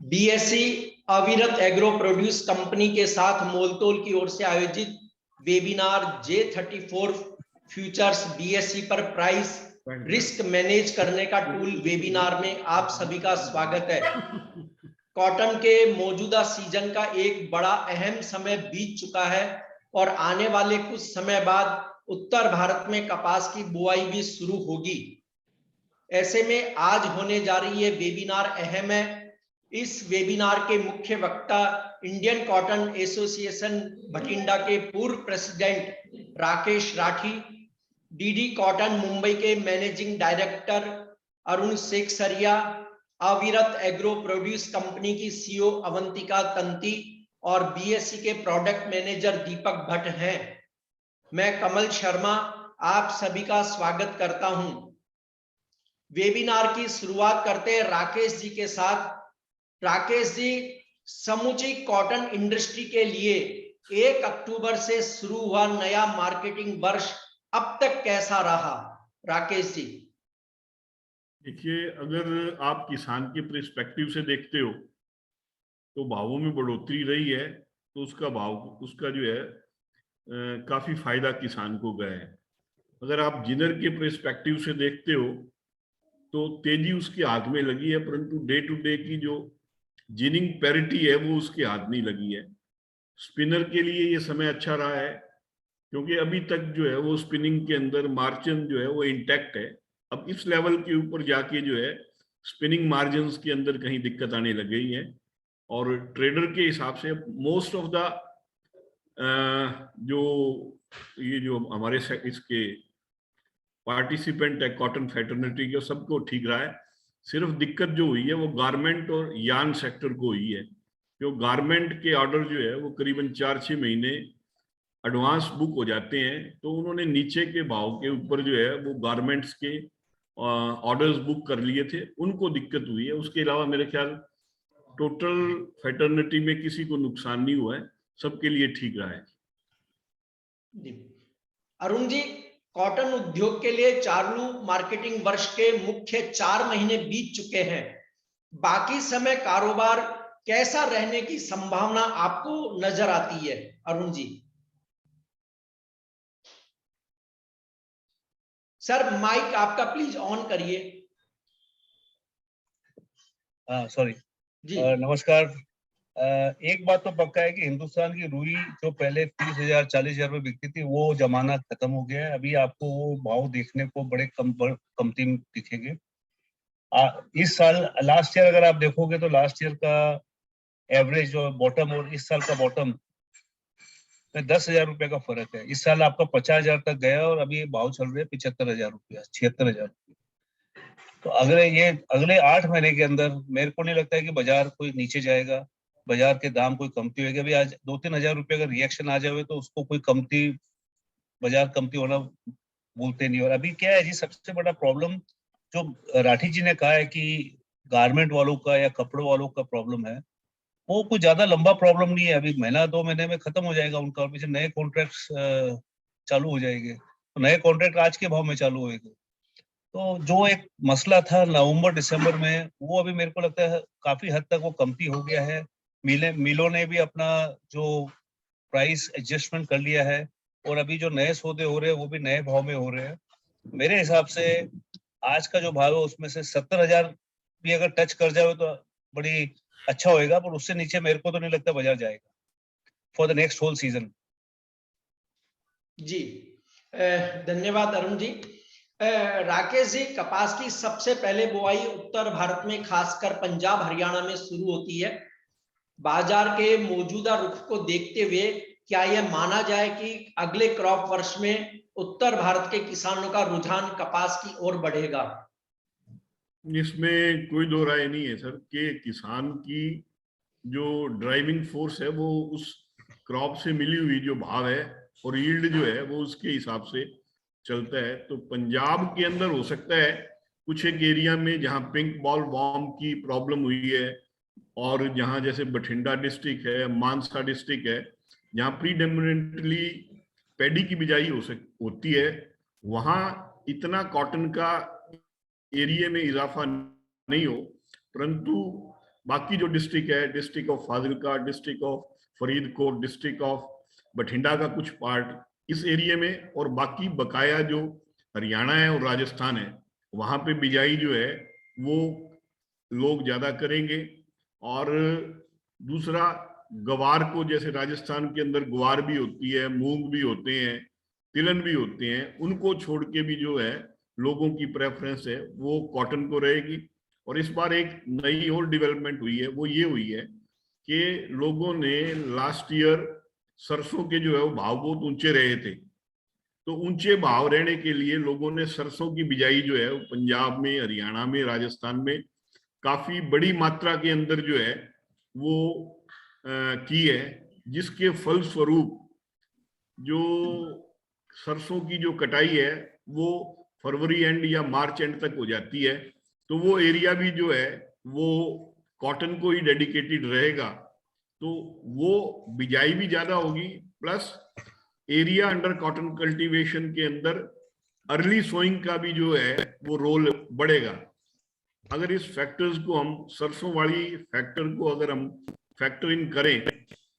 BSc अविरत agro produce company के साथ मोलतोल की ओर से आयोजित वेबिनार J34 फ्यूचर्स बीएससी पर प्राइस रिस्क मैनेज करने का टूल वेबिनार में आप सभी का स्वागत है। कॉटन के मौजूदा सीजन का एक बड़ा अहम समय बीत चुका है और आने वाले कुछ समय बाद उत्तर भारत में कपास की बुआई भी शुरू होगी। ऐसे में आज होने जा रही ये वेबिनार अहम है। इस वेबिनार के मुख्य वक्ता इंडियन कॉटन एसोसिएशन भटिंडा के पूर्व president Rakesh Rathi, DD cotton Mumbai के मैनेजिंग डायरेक्टर अरुण सेखसरिया, अविरत एग्रो प्रोड्यूस कंपनी की सीईओ अवंतिका तंती और बीएससी के प्रोडक्ट मैनेजर दीपक भट्ट हैं। मैं कमल शर्मा आप सभी का स्वागत करता हूं। वेबिनार की शुरुआत करते हैं राकेश जी के साथ। राकेश जी, समूची कॉटन इंडस्ट्री के लिए 1 अक्टूबर से शुरू हुआ नया मार्केटिंग वर्ष अब तक कैसा रहा? राकेश जी। देखिए, अगर आप किसान के पर्सपेक्टिव से देखते हो तो भावों में बढ़ोतरी रही है, तो उसका जो है काफी फायदा किसान को गया है। अगर आप जिनर के पर्सपेक्टिव से देखते हो तो तेजी उसके हाथ में लगी है, परंतु डे टू डे की जो जिनिंग पैरिटी है वो उसके हाथ नहीं लगी है। स्पिनर के लिए ये समय अच्छा रहा है क्योंकि अभी तक जो है वो स्पिनिंग के अंदर मार्जिन जो है वो इंटैक्ट है। अब इस लेवल के ऊपर जाके जो है स्पिनिंग मार्जिन के अंदर कहीं दिक्कत आने लग गई है और ट्रेडर के हिसाब से मोस्ट ऑफ द जो हमारे इसके पार्टिसिपेंट है कॉटन फैटर्निटी के, सबको ठीक रहा है। सिर्फ दिक्कत जो हुई है वो गारमेंट और यार्न सेक्टर को हुई है। जो गारमेंट के ऑर्डर जो है वो करीबन 4-6 महीने एडवांस बुक हो जाते हैं, तो उन्होंने नीचे के भाव के ऊपर जो है वो गारमेंट्स के ऑर्डर्स बुक कर लिए थे, उनको दिक्कत हुई है। उसके अलावा मेरे ख्याल टोटल फैटर्निटी में किसी को नुकसान नहीं हुआ है, सबके लिए ठीक रहा है। अरुण जी, कॉटन उद्योग के लिए चालू मार्केटिंग वर्ष के मुख्य 4 महीने बीत चुके हैं। बाकी समय कारोबार कैसा रहने की संभावना आपको नजर आती है? अरुण जी। सर, माइक आपका प्लीज ऑन करिए। सॉरी जी। नमस्कार। एक बात तो पक्का है कि हिंदुस्तान की रुई जो पहले 30,000 40,000 में बिकती थी वो जमाना खत्म हो गया है। अभी आपको वो भाव देखने को बड़े कमती दिखेंगे। इस साल लास्ट ईयर अगर आप देखोगे तो लास्ट ईयर का एवरेज जो बॉटम और इस साल का बॉटम में 10,000 रुपये का फर्क है। इस साल आपका 50,000 तक गया और अभी भाव चल रहे हैं 75,000 रुपया, 76,000 रुपये। तो अगले 8 महीने के अंदर मेरे को नहीं लगता है कि बाजार कोई नीचे जाएगा, बाजार के दाम कोई कमती होगी। अभी आज 2-3 हजार रुपये अगर रिएक्शन आ जाए तो उसको कोई बाजार कमती होना बोलते नहीं। और अभी क्या है जी, सबसे बड़ा प्रॉब्लम जो राठी जी ने कहा है कि गारमेंट वालों का या कपड़ों वालों का प्रॉब्लम है, वो कोई ज्यादा लंबा प्रॉब्लम नहीं है। अभी 1-2 महीने में खत्म हो जाएगा उनका और पीछे नए कॉन्ट्रैक्ट्स चालू हो जाएंगे। तो नए कॉन्ट्रैक्ट आज के भाव में चालू होंगे। तो जो एक मसला था नवंबर दिसंबर में, वो अभी मेरे को लगता है काफी हद तक वो कमती हो गया है। मिलों ने भी अपना जो प्राइस एडजस्टमेंट कर लिया है और अभी जो नए सौदे हो रहे हैं वो भी नए भाव में हो रहे हैं। मेरे हिसाब से आज का जो भाव है उसमें से 70,000 भी अगर टच कर जाए तो बड़ी अच्छा होएगा, पर उससे नीचे मेरे को तो नहीं लगता बाजार जाएगा for the next whole season. जी धन्यवाद अरुण जी। राकेश जी, कपास की सबसे पहले बुआई उत्तर भारत में खासकर पंजाब हरियाणा में शुरू होती है। बाजार के मौजूदा रुख को देखते हुए क्या यह माना जाए कि अगले क्रॉप वर्ष में उत्तर भारत के किसानों का रुझान कपास की ओर बढ़ेगा? इसमें कोई दो राय नहीं है सर कि किसान की जो ड्राइविंग फोर्स है वो उस क्रॉप से मिली हुई जो भाव है और यील्ड जो है वो उसके हिसाब से चलता है। तो पंजाब के अंदर हो सकता है कुछ एक एरिया में जहां पिंक बॉल वॉर्म की प्रॉब्लम हुई है और जहां जैसे बठिंडा डिस्ट्रिक्ट है, मानसा डिस्ट्रिक्ट है, जहां प्रीडोमिनेंटली पैडी की बिजाई होती है, वहां इतना कॉटन का एरिया में इजाफा नहीं हो। परंतु बाकी जो डिस्ट्रिक्ट है, district of Fazilka, district of Faridkot, district of Bathinda का कुछ पार्ट इस एरिया में, और बाकी बकाया जो हरियाणा है और राजस्थान है, वहां पे बिजाई जो है वो लोग ज्यादा करेंगे। और दूसरा, गवार को, जैसे राजस्थान के अंदर ग्वार भी होती है, मूंग भी होते हैं, तिलहन भी होते हैं, उनको छोड़ के भी जो है लोगों की प्रेफरेंस है वो कॉटन को रहेगी। और इस बार एक नई और डेवलपमेंट हुई है, वो ये हुई है कि लोगों ने लास्ट ईयर सरसों के जो है वो भाव बहुत ऊंचे रहे थे, तो ऊंचे भाव रहने के लिए लोगों ने सरसों की बिजाई जो है वो पंजाब में, हरियाणा में, राजस्थान में काफी बड़ी मात्रा के अंदर जो है वो की है, जिसके फलस्वरूप जो सरसों की जो कटाई है वो फरवरी एंड या मार्च एंड तक हो जाती है। तो वो एरिया भी जो है वो कॉटन को ही डेडिकेटेड रहेगा, तो वो बिजाई भी ज्यादा होगी, plus area under cotton cultivation के अंदर अर्ली सोइंग का भी जो है वो रोल बढ़ेगा। अगर इस फैक्टर्स को हम, सरसों वाली फैक्टर को अगर हम फैक्टर इन करें,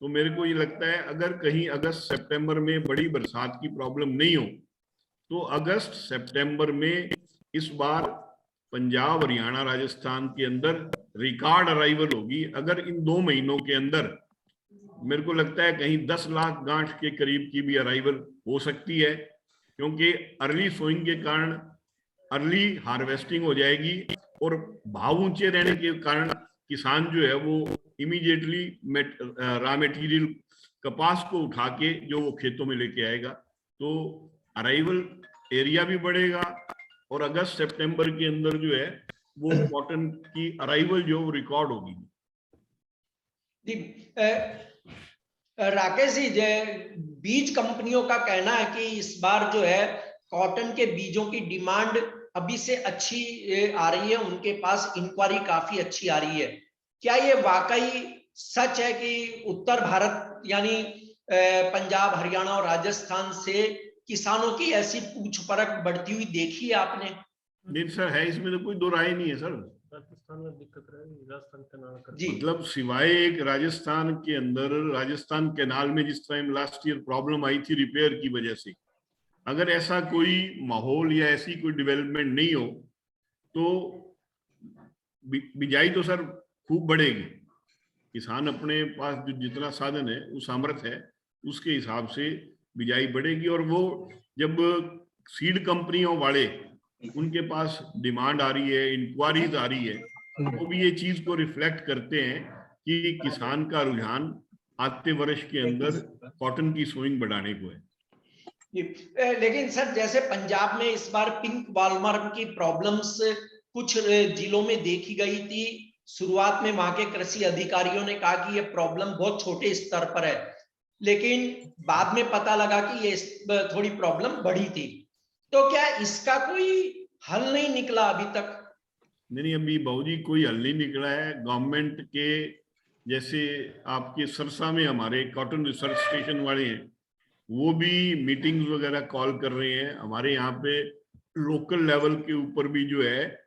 तो मेरे को ये लगता है अगर कहीं अगस्त सितंबर में बड़ी बरसात की प्रॉब्लम नहीं हो, तो अगस्त सितंबर में इस बार पंजाब, हरियाणा, राजस्थान के अंदर रिकॉर्ड अराइवल होगी। अगर इन 2 महीनों के अंदर मेरे को लगता है कहीं 10 लाख गांठ के करीब की भी अराइवल हो सकती है, क्योंकि अर्ली सोइंग के कारण अर्ली हार्वेस्टिंग हो जाएगी, और भाव ऊंचे रहने के कारण किसान जो है वो इमीडिएटली रॉ मटेरियल कपास को उठा के जो वो खेतों में लेके आएगा, तो अराइवल एरिया भी बढ़ेगा, और अगस्त सितंबर के अंदर जो है वो कॉटन की अराइवल जो रिकॉर्ड होगी। राकेश जी, बीज कंपनियों का कहना है कि इस बार जो है कॉटन के बीजों की डिमांड अभी से अच्छी आ रही है, उनके पास इंक्वायरी काफी अच्छी आ रही है। क्या ये वाकई सच है कि उत्तर भारत यानी पंजाब, हरियाणा और राजस्थान से किसानों की ऐसी पूछ परख बढ़ती हुई देखी है आपने? नहीं सर, है, इसमें तो कोई दो राय नहीं है सर। राजस्थान में दिक्कत रहेगी, राजस्थान कैनाल का, मतलब सिवाय एक राजस्थान के अंदर, राजस्थान कैनाल में जिस टाइम लास्ट ईयर प्रॉब्लम आई थी रिपेयर की वजह से, अगर ऐसा कोई माहौल या ऐसी कोई डेवलपमेंट नहीं हो तो बिजाई तो सर खूब बढ़ेगी। किसान अपने पास जो जितना साधन है, वो सामर्थ्य है, उसके हिसाब से बिजाई बढ़ेगी। और वो जब सीड कंपनियों वाले, उनके पास डिमांड आ रही है, इंक्वायरीज आ रही है, तो भी ये चीज को रिफ्लेक्ट करते हैं कि किसान का रुझान आते वर्ष के अंदर कॉटन की सोइंग बढ़ाने को है। लेकिन सर, जैसे पंजाब में इस बार पिंक बॉलवर्म की प्रॉब्लम्स कुछ जिलों में देखी गई थी। शुरुआत में वहां के कृषि अधिकारियों ने कहा कि ये प्रॉब्लम बहुत छोटे स्तर पर है, लेकिन बाद में पता लगा कि ये थोड़ी प्रॉब्लम बढ़ी थी। तो क्या इसका कोई हल नहीं निकला अभी तक? नहीं, अभी बाबूजी कोई हल नहीं निकला है। गवर्नमेंट के, जैसे आपके सरसा में हमारे कॉटन रिसर्च स्टेशन वाले हैं, वो भी मीटिंग्स वगैरह कॉल कर रहे हैं। हमारे यहाँ पे लोकल लेवल के ऊपर भी जो है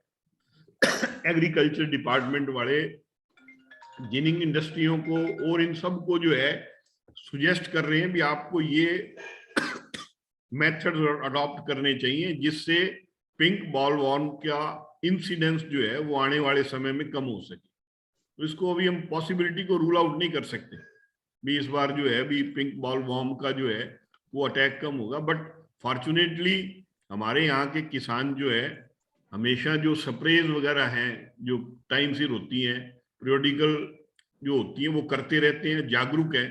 एग्रीकल्चर डिपार्टमेंट वाले जिनिंग इंडस्ट्रियों को और इन सब को जो है सुजेस्ट कर रहे हैं भी आपको ये मेथड अडॉप्ट करने चाहिए, जिससे पिंक बॉलवर्म का इंसिडेंस जो है वो आने वाले समय में कम हो सके। तो इसको अभी हम पॉसिबिलिटी को रूल आउट नहीं कर सकते भी इस बार जो है भी पिंक बॉलवर्म का जो है वो अटैक कम होगा। बट फॉर्चुनेटली हमारे यहाँ के किसान जो है हमेशा जो स्प्रेज वगैरह हैं जो टाइम सिर होती हैं, पीरियोडिकल जो होती है, वो करते रहते हैं, जागरूक है,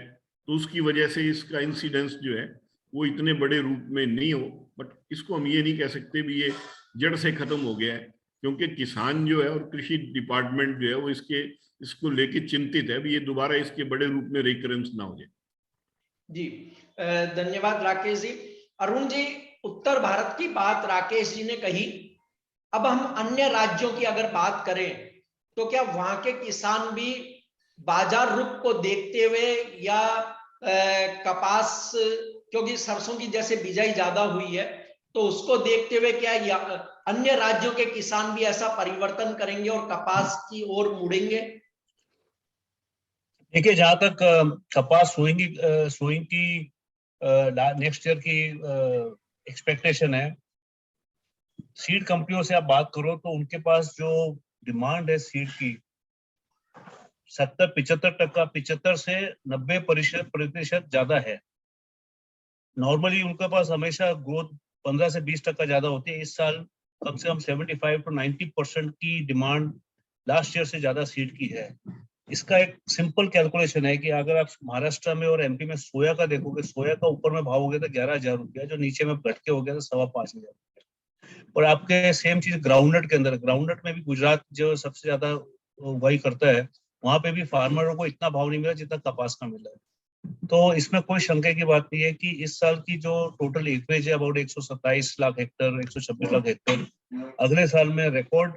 तो उसकी वजह से इसका इंसिडेंस जो है वो इतने बड़े रूप में नहीं हो। बट इसको हम ये नहीं कह सकते भी ये जड़ से खत्म हो गया है, क्योंकि किसान जो है और कृषि डिपार्टमेंट जो है वो इसको लेके चिंतित है भी ये दोबारा इसके बड़े रूप में रिकरेंस ना हो जाए। जी धन्यवाद राकेश जी। अरुण जी, उत्तर भारत की बात राकेश जी ने कही, अब हम अन्य राज्यों की अगर बात करें तो क्या वहां के किसान भी बाजार रुख को देखते हुए या कपास, क्योंकि सरसों की जैसे बिजाई ज्यादा हुई है तो उसको देखते हुए क्या अन्य राज्यों के किसान भी ऐसा परिवर्तन करेंगे और कपास की ओर मुड़ेंगे? देखिए, जहां तक कपास सोइंग की नेक्स्ट ईयर की एक्सपेक्टेशन है, सीड कंपनियों से आप बात करो तो उनके पास जो डिमांड है सीड की 75 से 90% ज्यादा है। नॉर्मली उनके पास हमेशा ग्रोथ 15 से 20% ज्यादा होती है। इस साल कम से कम 75 to 90% की डिमांड लास्ट ईयर से ज्यादा सीड की है। इसका एक सिंपल कैलकुलेशन है कि अगर आप महाराष्ट्र में और एमपी में सोया का देखोगे, सोया का ऊपर में भाव हो गया था 11,000 रुपया, जो नीचे में घट के हो गया था 5,500। और आपके सेम चीज ग्राउंडनट के अंदर, ग्राउंडनट में भी गुजरात जो सबसे ज्यादा उगाई करता है, वहां पे भी फार्मरों को इतना भाव नहीं मिला जितना कपास का मिला है। तो इसमें कोई शंका की बात नहीं है कि इस साल की जो टोटल एकरेज है about 127 lakh Hector, 126 lakh Hector, अगले साल में रिकॉर्ड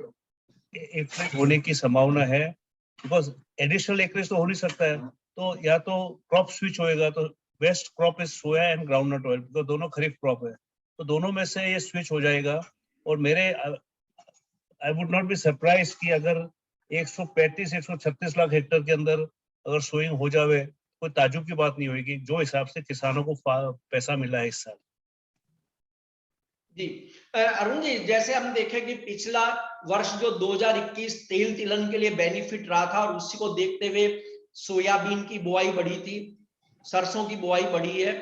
एकरेज होने की संभावना है। बिकॉज एडिशनल एकरेज तो हो नहीं सकता है, तो या तो क्रॉप स्विच होएगा, तो best crop is soya and groundnut oil, तो दोनों खरीफ क्रॉप है, तो दोनों में से ये स्विच हो जाएगा। और मेरे I would not be surprise कि अगर 135-136 लाख हेक्टर के अंदर अगर सोइंग हो जावे, कोई ताजुब की बात नहीं होगी, जो हिसाब से किसानों को पैसा मिला है इस साल। जी अरुण जी, जैसे हम देखें कि पिछला वर्ष जो 2021 तेल तिलहन के लिए बेनिफिट रहा था, और उसी को देखते हुए सोयाबीन की बुआई बढ़ी थी, सरसों की बुआई बढ़ी है।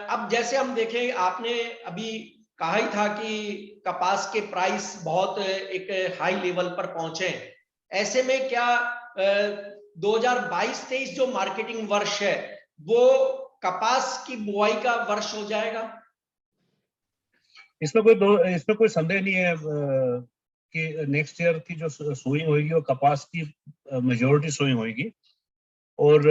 अब जैसे हम देखें, आपने अभी कहा ही था कि कपास के प्राइस बहुत एक हाई लेवल पर पहुंचे। ऐसे में क्या 2022-23 जो मार्केटिंग वर्ष है वो कपास की बुआई का वर्ष हो जाएगा? इसमें कोई संदेह नहीं है कि नेक्स्ट ईयर की जो सोइंग होगी वो कपास की मेजोरिटी सोइंग होगी। और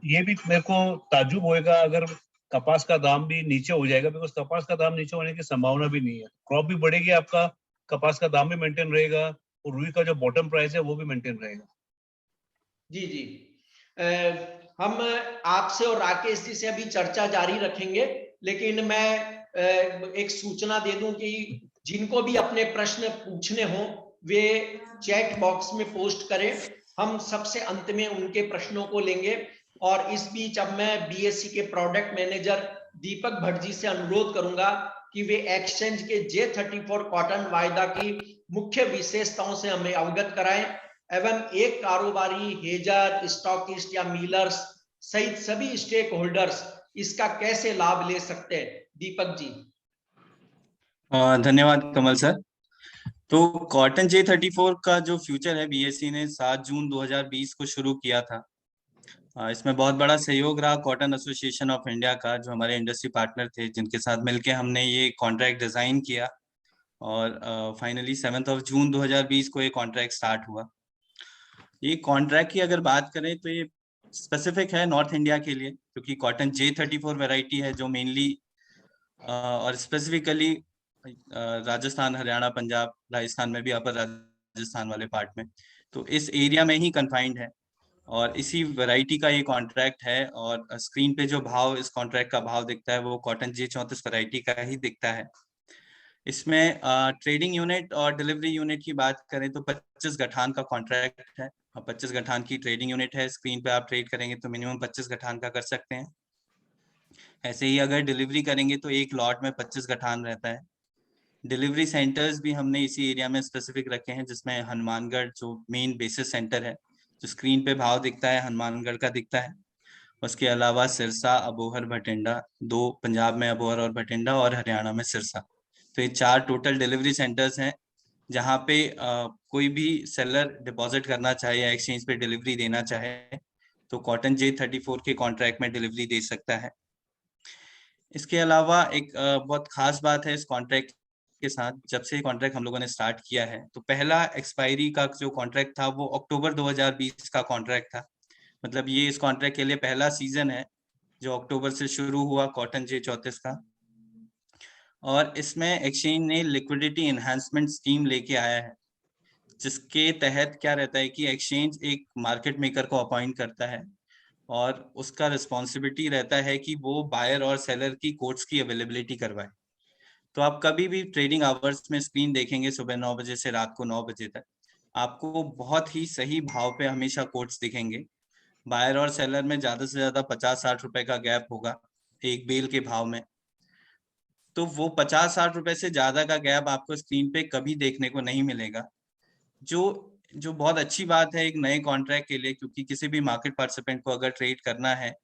ये भी मेरे को ताजुब होएगा अगर कपास का दाम भी नीचे हो जाएगा, बिकॉज कपास का दाम नीचे होने की संभावना भी नहीं है। क्रॉप भी बढ़ेगी, आपका कपास का दाम भी मेंटेन रहेगा, और रुई का जो बॉटम प्राइस है वो भी मेंटेन रहेगा। जी जी, हम आपसे और राकेश जी से अभी चर्चा जारी रखेंगे, लेकिन मैं एक सूचना दे दूं कि जिनको भी अपने प्रश्न पूछने हो वे चैट बॉक्स में पोस्ट करें, हम सबसे अंत में उनके प्रश्नों को लेंगे। और इस बीच अब मैं बीएससी के प्रोडक्ट मैनेजर दीपक भट्ट जी से अनुरोध करूंगा कि वे एक्सचेंज के J34 कॉटन वायदा की मुख्य विशेषताओं से हमें अवगत कराएं, एवं एक कारोबारी, हेजर, स्टॉकिस्ट या मीलर्स सहित सभी स्टेक होल्डर्स इसका कैसे लाभ ले सकते हैं। दीपक जी। धन्यवाद कमल सर। तो कॉटन J34 का जो फ्यूचर है, बीएससी ने 7 जून 2020 को शुरू किया था। इसमें बहुत बड़ा सहयोग रहा कॉटन एसोसिएशन ऑफ इंडिया का, जो हमारे इंडस्ट्री पार्टनर थे, जिनके साथ मिलकर हमने ये कॉन्ट्रैक्ट डिजाइन किया, और फाइनली 7 जून 2020 को ये कॉन्ट्रैक्ट स्टार्ट हुआ। ये कॉन्ट्रैक्ट की अगर बात करें तो ये स्पेसिफिक है नॉर्थ इंडिया के लिए, क्योंकि कॉटन J34 वैरायटी है जो मेनली और स्पेसिफिकली राजस्थान, हरियाणा, पंजाब, राजस्थान में भी, अपर राजस्थान वाले पार्ट में, तो इस एरिया में ही कन्फाइंड है, और इसी वैरायटी का ये कॉन्ट्रैक्ट है। और स्क्रीन पे जो भाव, इस कॉन्ट्रैक्ट का भाव दिखता है, वो कॉटन J34 वैरायटी का ही दिखता है। इसमें ट्रेडिंग यूनिट और डिलीवरी यूनिट की बात करें तो 25 गठान का कॉन्ट्रैक्ट है, और 25 गठान की ट्रेडिंग यूनिट है। स्क्रीन पे आप ट्रेड करेंगे तो मिनिमम 25 गठान का कर सकते हैं। ऐसे ही अगर डिलीवरी करेंगे तो एक लॉट में 25 गठान रहता है। डिलीवरी सेंटर्स भी हमने इसी एरिया में स्पेसिफिक रखे हैं, जिसमें हनुमानगढ़ जो मेन बेसिस सेंटर है, जो स्क्रीन पे भाव दिखता है, हनुमानगढ़ का दिखता है। उसके अलावा सिरसा, अबोहर, भटिंडा, 2 पंजाब में अबोहर और भटिंडा, और हरियाणा में सिरसा। तो ये 4 टोटल डिलीवरी सेंटर्स हैं, जहाँ पे कोई भी सेलर डिपॉजिट करना चाहे या एक्सचेंज पे डिलीवरी देना चाहे तो कॉटन J34 के कॉन्ट्रैक्ट में डिलीवरी दे सकता है। इसके अलावा एक बहुत खास बात है इस कॉन्ट्रैक्ट के साथ, जब से कॉन्ट्रैक्ट हम लोगों ने स्टार्ट किया है, तो पहला एक्सपायरी का जो कॉन्ट्रैक्ट था वो अक्टूबर 2020 का कॉन्ट्रैक्ट था। मतलब ये इस कॉन्ट्रैक्ट के लिए पहला सीजन है जो अक्टूबर से शुरू हुआ कॉटन J34 का। और इसमें एक्सचेंज ने लिक्विडिटी एनहांसमेंट स्कीम लेके आया है, जिसके तहत क्या रहता है कि एक्सचेंज एक मार्केट मेकर को अपॉइंट करता है, और उसका रिस्पॉन्सिबिलिटी रहता है कि वो बायर और सेलर की कोट्स की अवेलेबिलिटी करवाए। तो आप कभी भी ट्रेडिंग आवर्स में स्क्रीन देखेंगे सुबह 9 बजे से रात को 9 बजे तक, आपको बहुत ही सही भाव पे हमेशा कोट्स दिखेंगे। बायर और सेलर में ज्यादा से ज्यादा 50-60 रुपए का गैप होगा एक बेल के भाव में। तो वो 50-60 रुपए से ज्यादा का गैप आपको स्क्रीन पे कभी देखने को नहीं मिलेगा, जो जो बहुत अच्छी बात है एक नए कॉन्ट्रैक्ट के लिए, क्योंकि किसी भी मार्केट पार्टिसिपेंट को अगर ट्रेड करना है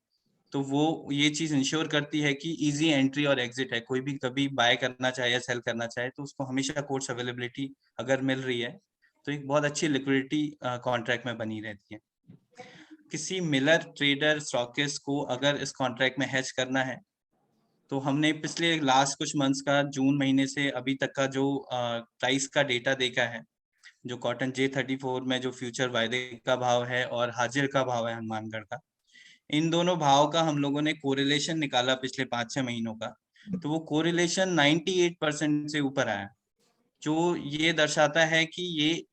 तो वो ये चीज इंश्योर करती है कि इजी एंट्री और एग्जिट है। कोई भी कभी बाय करना चाहे या सेल करना चाहे तो उसको हमेशा कोर्स अवेलेबिलिटी अगर मिल रही है तो एक बहुत अच्छी लिक्विडिटी कॉन्ट्रैक्ट में बनी रहती है। किसी मिलर ट्रेडर स्टॉकिस्ट को अगर इस कॉन्ट्रैक्ट में हेज करना है तो हमने पिछले लास्ट कुछ मंथ्स का जून महीने से अभी तक का जो प्राइस का डेटा देखा है, जो कॉटन J34 में जो फ्यूचर वायदे का भाव है और हाजिर का भाव है हनुमानगढ़ का, इन दोनों भाव का हम लोगों ने कोरिलेशन निकाला पिछले 5-6 महीनों का, तो वो कोरिलेशन 98% से ऊपर आया, जो ये दर्शाता है कि ये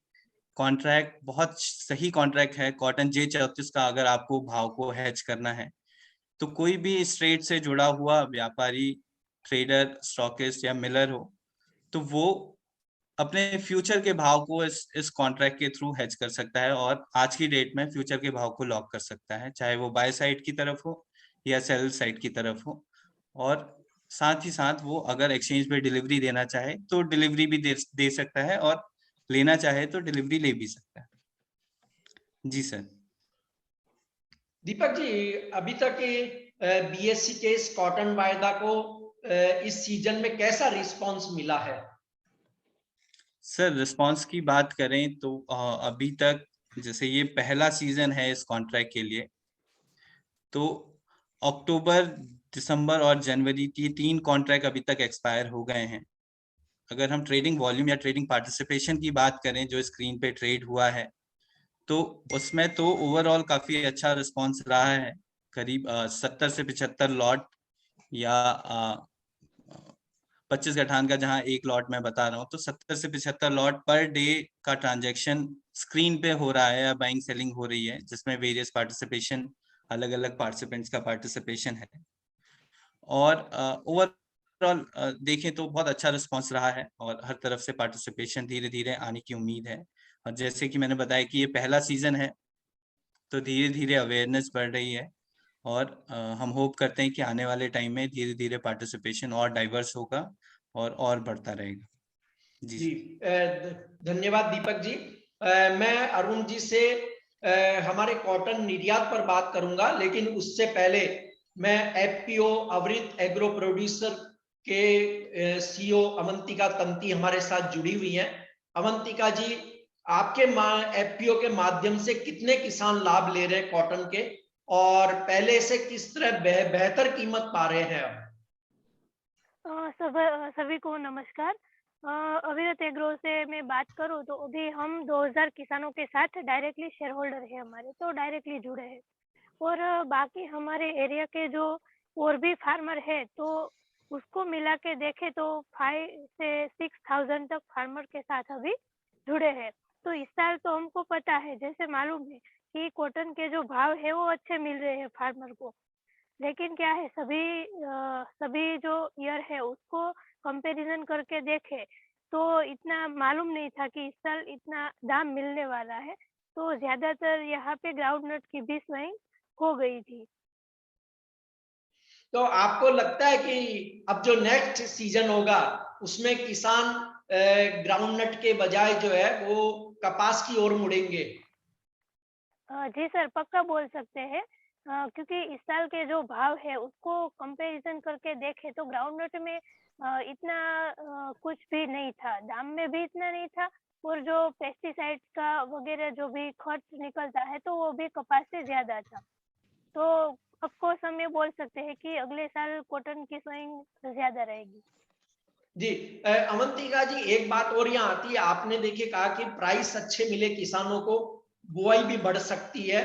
कॉन्ट्रैक्ट बहुत सही कॉन्ट्रैक्ट है। कॉटन J34 का अगर आपको भाव को हेज करना है तो कोई भी इस ट्रेड से जुड़ा हुआ व्यापारी, ट्रेडर, स्टॉकिस्ट या मिलर हो तो वो अपने फ्यूचर के भाव को इस कॉन्ट्रैक्ट के थ्रू हेज कर सकता है और आज की डेट में फ्यूचर के भाव को लॉक कर सकता है, चाहे वो बाय साइड की तरफ हो या सेल साइड की तरफ हो। और साथ ही साथ वो अगर एक्सचेंज पे डिलीवरी देना चाहे तो डिलीवरी भी दे सकता है और लेना चाहे तो डिलीवरी ले भी सकता है। जी सर। दीपक जी, अभी तक बीएससी के इस कॉटन वायदा को इस सीजन में कैसा रिस्पांस मिला है? सर रिस्पांस की बात करें तो अभी तक जैसे ये पहला सीजन है इस कॉन्ट्रैक्ट के लिए, तो अक्टूबर, दिसंबर और जनवरी की 3 कॉन्ट्रैक्ट अभी तक एक्सपायर हो गए हैं। अगर हम ट्रेडिंग वॉल्यूम या ट्रेडिंग पार्टिसिपेशन की बात करें जो स्क्रीन पे ट्रेड हुआ है, तो उसमें तो ओवरऑल काफी अच्छा रिस्पांस रहा है। करीब 70 से 75 लॉट या 25 गठान का जहां एक लॉट मैं बता रहा हूँ, तो 70 से 75 लॉट पर डे का ट्रांजैक्शन स्क्रीन पे हो रहा है या बाइंग सेलिंग हो रही है, जिसमें वेरियस पार्टिसिपेशन, अलग अलग पार्टिसिपेंट्स का पार्टिसिपेशन है। और ओवरऑल देखें तो बहुत अच्छा रिस्पांस रहा है और हर तरफ से पार्टिसिपेशन धीरे धीरे आने की उम्मीद है। और जैसे कि मैंने बताया कि ये पहला सीजन है तो धीरे धीरे अवेयरनेस बढ़ रही है और हम होप करते हैं कि आने वाले टाइम में धीरे धीरे पार्टिसिपेशन और डाइवर्स होगा और बढ़ता रहेगा। जी, धन्यवाद दीपक जी। मैं अरुण जी से हमारे कॉटन निर्यात पर बात करूंगा, लेकिन उससे पहले मैं एफपीओ अवृत एग्रो प्रोड्यूसर के सीईओ अवंतिका तंती हमारे साथ जुड़ी हुई हैं। अवंतिका जी, आपके एफपीओ के माध्यम से कितने किसान लाभ ले रहे हैं कॉटन के, और पहले से किस तरह बेहतर कीमत पा रहे हैं अब? सभी को नमस्कार। अविरत एग्रो से मैं बात करूं तो अभी हम 2000 किसानों के साथ डायरेक्टली शेयर होल्डर है हमारे, तो डायरेक्टली जुड़े हैं। और बाकी हमारे एरिया के जो और भी फार्मर है तो उसको मिला के देखे तो 5 से 6,000 तक फार्मर के साथ अभी जुड़े हैं। तो इस साल तो हमको पता है, जैसे मालूम है कि कॉटन के जो भाव है वो अच्छे मिल रहे हैं फार्मर को, लेकिन क्या है सभी जो ईयर है उसको कंपैरिजन करके देखे तो इतना मालूम नहीं था कि इस साल इतना दाम मिलने वाला है। तो ज्यादातर यहाँ पे ग्राउंड नट की भी स्वाइंग हो गई थी। तो आपको लगता है कि अब जो नेक्स्ट सीजन होगा उसमें किसान ग्राउंड नट के बजाय जो है वो कपास की ओर मुड़ेंगे? जी सर, पक्का बोल सकते हैं, क्योंकि इस साल के जो भाव है उसको कंपैरिजन करके देखे तो ग्राउंड नट में इतना कुछ भी नहीं था, दाम में भी इतना नहीं था, और जो पेस्टिसाइड्स का वगैरह जो भी खर्च निकलता है तो वो भी कपास से ज्यादा था। तो ऑफकोर्स हम ये बोल सकते हैं कि अगले साल कॉटन की स्वाइंग ज्यादा रहेगी। जी, अवंतिका जी, एक बात और यहाँ आती है, आपने देखिए कहा कि प्राइस अच्छे मिले किसानों को, बुआई भी बढ़ सकती है,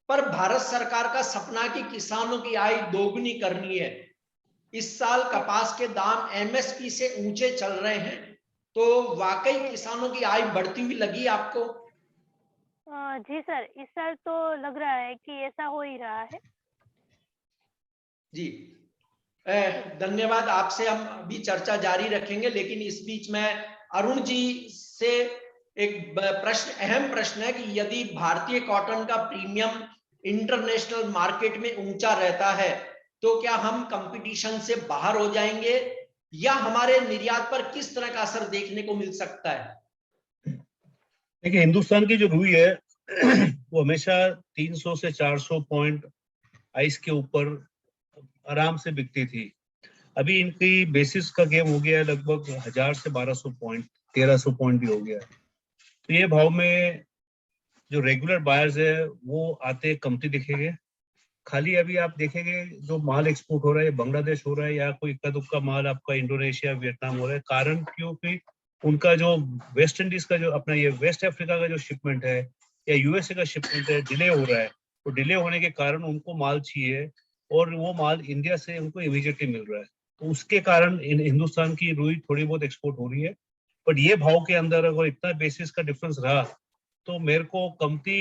पर भारत सरकार का सपना कि किसानों की आय दोगुनी करनी है। इस साल कपास के दाम एमएसपी से ऊंचे चल रहे हैं, तो वाकई किसानों की आय बढ़ती हुई लगी आपको? जी सर, इस साल तो लग रहा है कि ऐसा हो ही रहा है। जी, धन्यवाद। आपसे हम अभी चर्चा जारी रखेंगे, लेकिन इस बीच में अरुण जी से एक प्रश्न, अहम प्रश्न है कि यदि भारतीय कॉटन का प्रीमियम इंटरनेशनल मार्केट में ऊंचा रहता है तो क्या हम कंपटीशन से बाहर हो जाएंगे या हमारे निर्यात पर किस तरह का असर देखने को मिल सकता है? देखिए, हिंदुस्तान की जो रुई है वो हमेशा 300 से 400 पॉइंट आइस के ऊपर आराम से बिकती थी। अभी इनकी बेसिस का गेम हो गया है लगभग 1000 से 1200 पॉइंट, 1300 पॉइंट भी हो गया है। तो ये भाव में जो रेगुलर बायर्स है वो आते कमती दिखेंगे। खाली अभी आप देखेंगे जो माल एक्सपोर्ट हो रहा है बांग्लादेश हो रहा है या कोई इक्का दुक्का माल आपका इंडोनेशिया वियतनाम हो रहा है। कारण क्योंकि उनका जो वेस्ट इंडीज का जो अपना ये वेस्ट अफ्रीका का जो शिपमेंट है या यूएसए का शिपमेंट है डिले हो रहा है। तो डिले होने के कारण उनको माल चाहिए और वो माल इंडिया से उनको इमीडिएटली मिल रहा है। तो उसके कारण हिंदुस्तान की रुई थोड़ी बहुत एक्सपोर्ट हो रही है। बट ये भाव के अंदर अगर इतना बेसिस का डिफरेंस रहा तो मेरे को कमती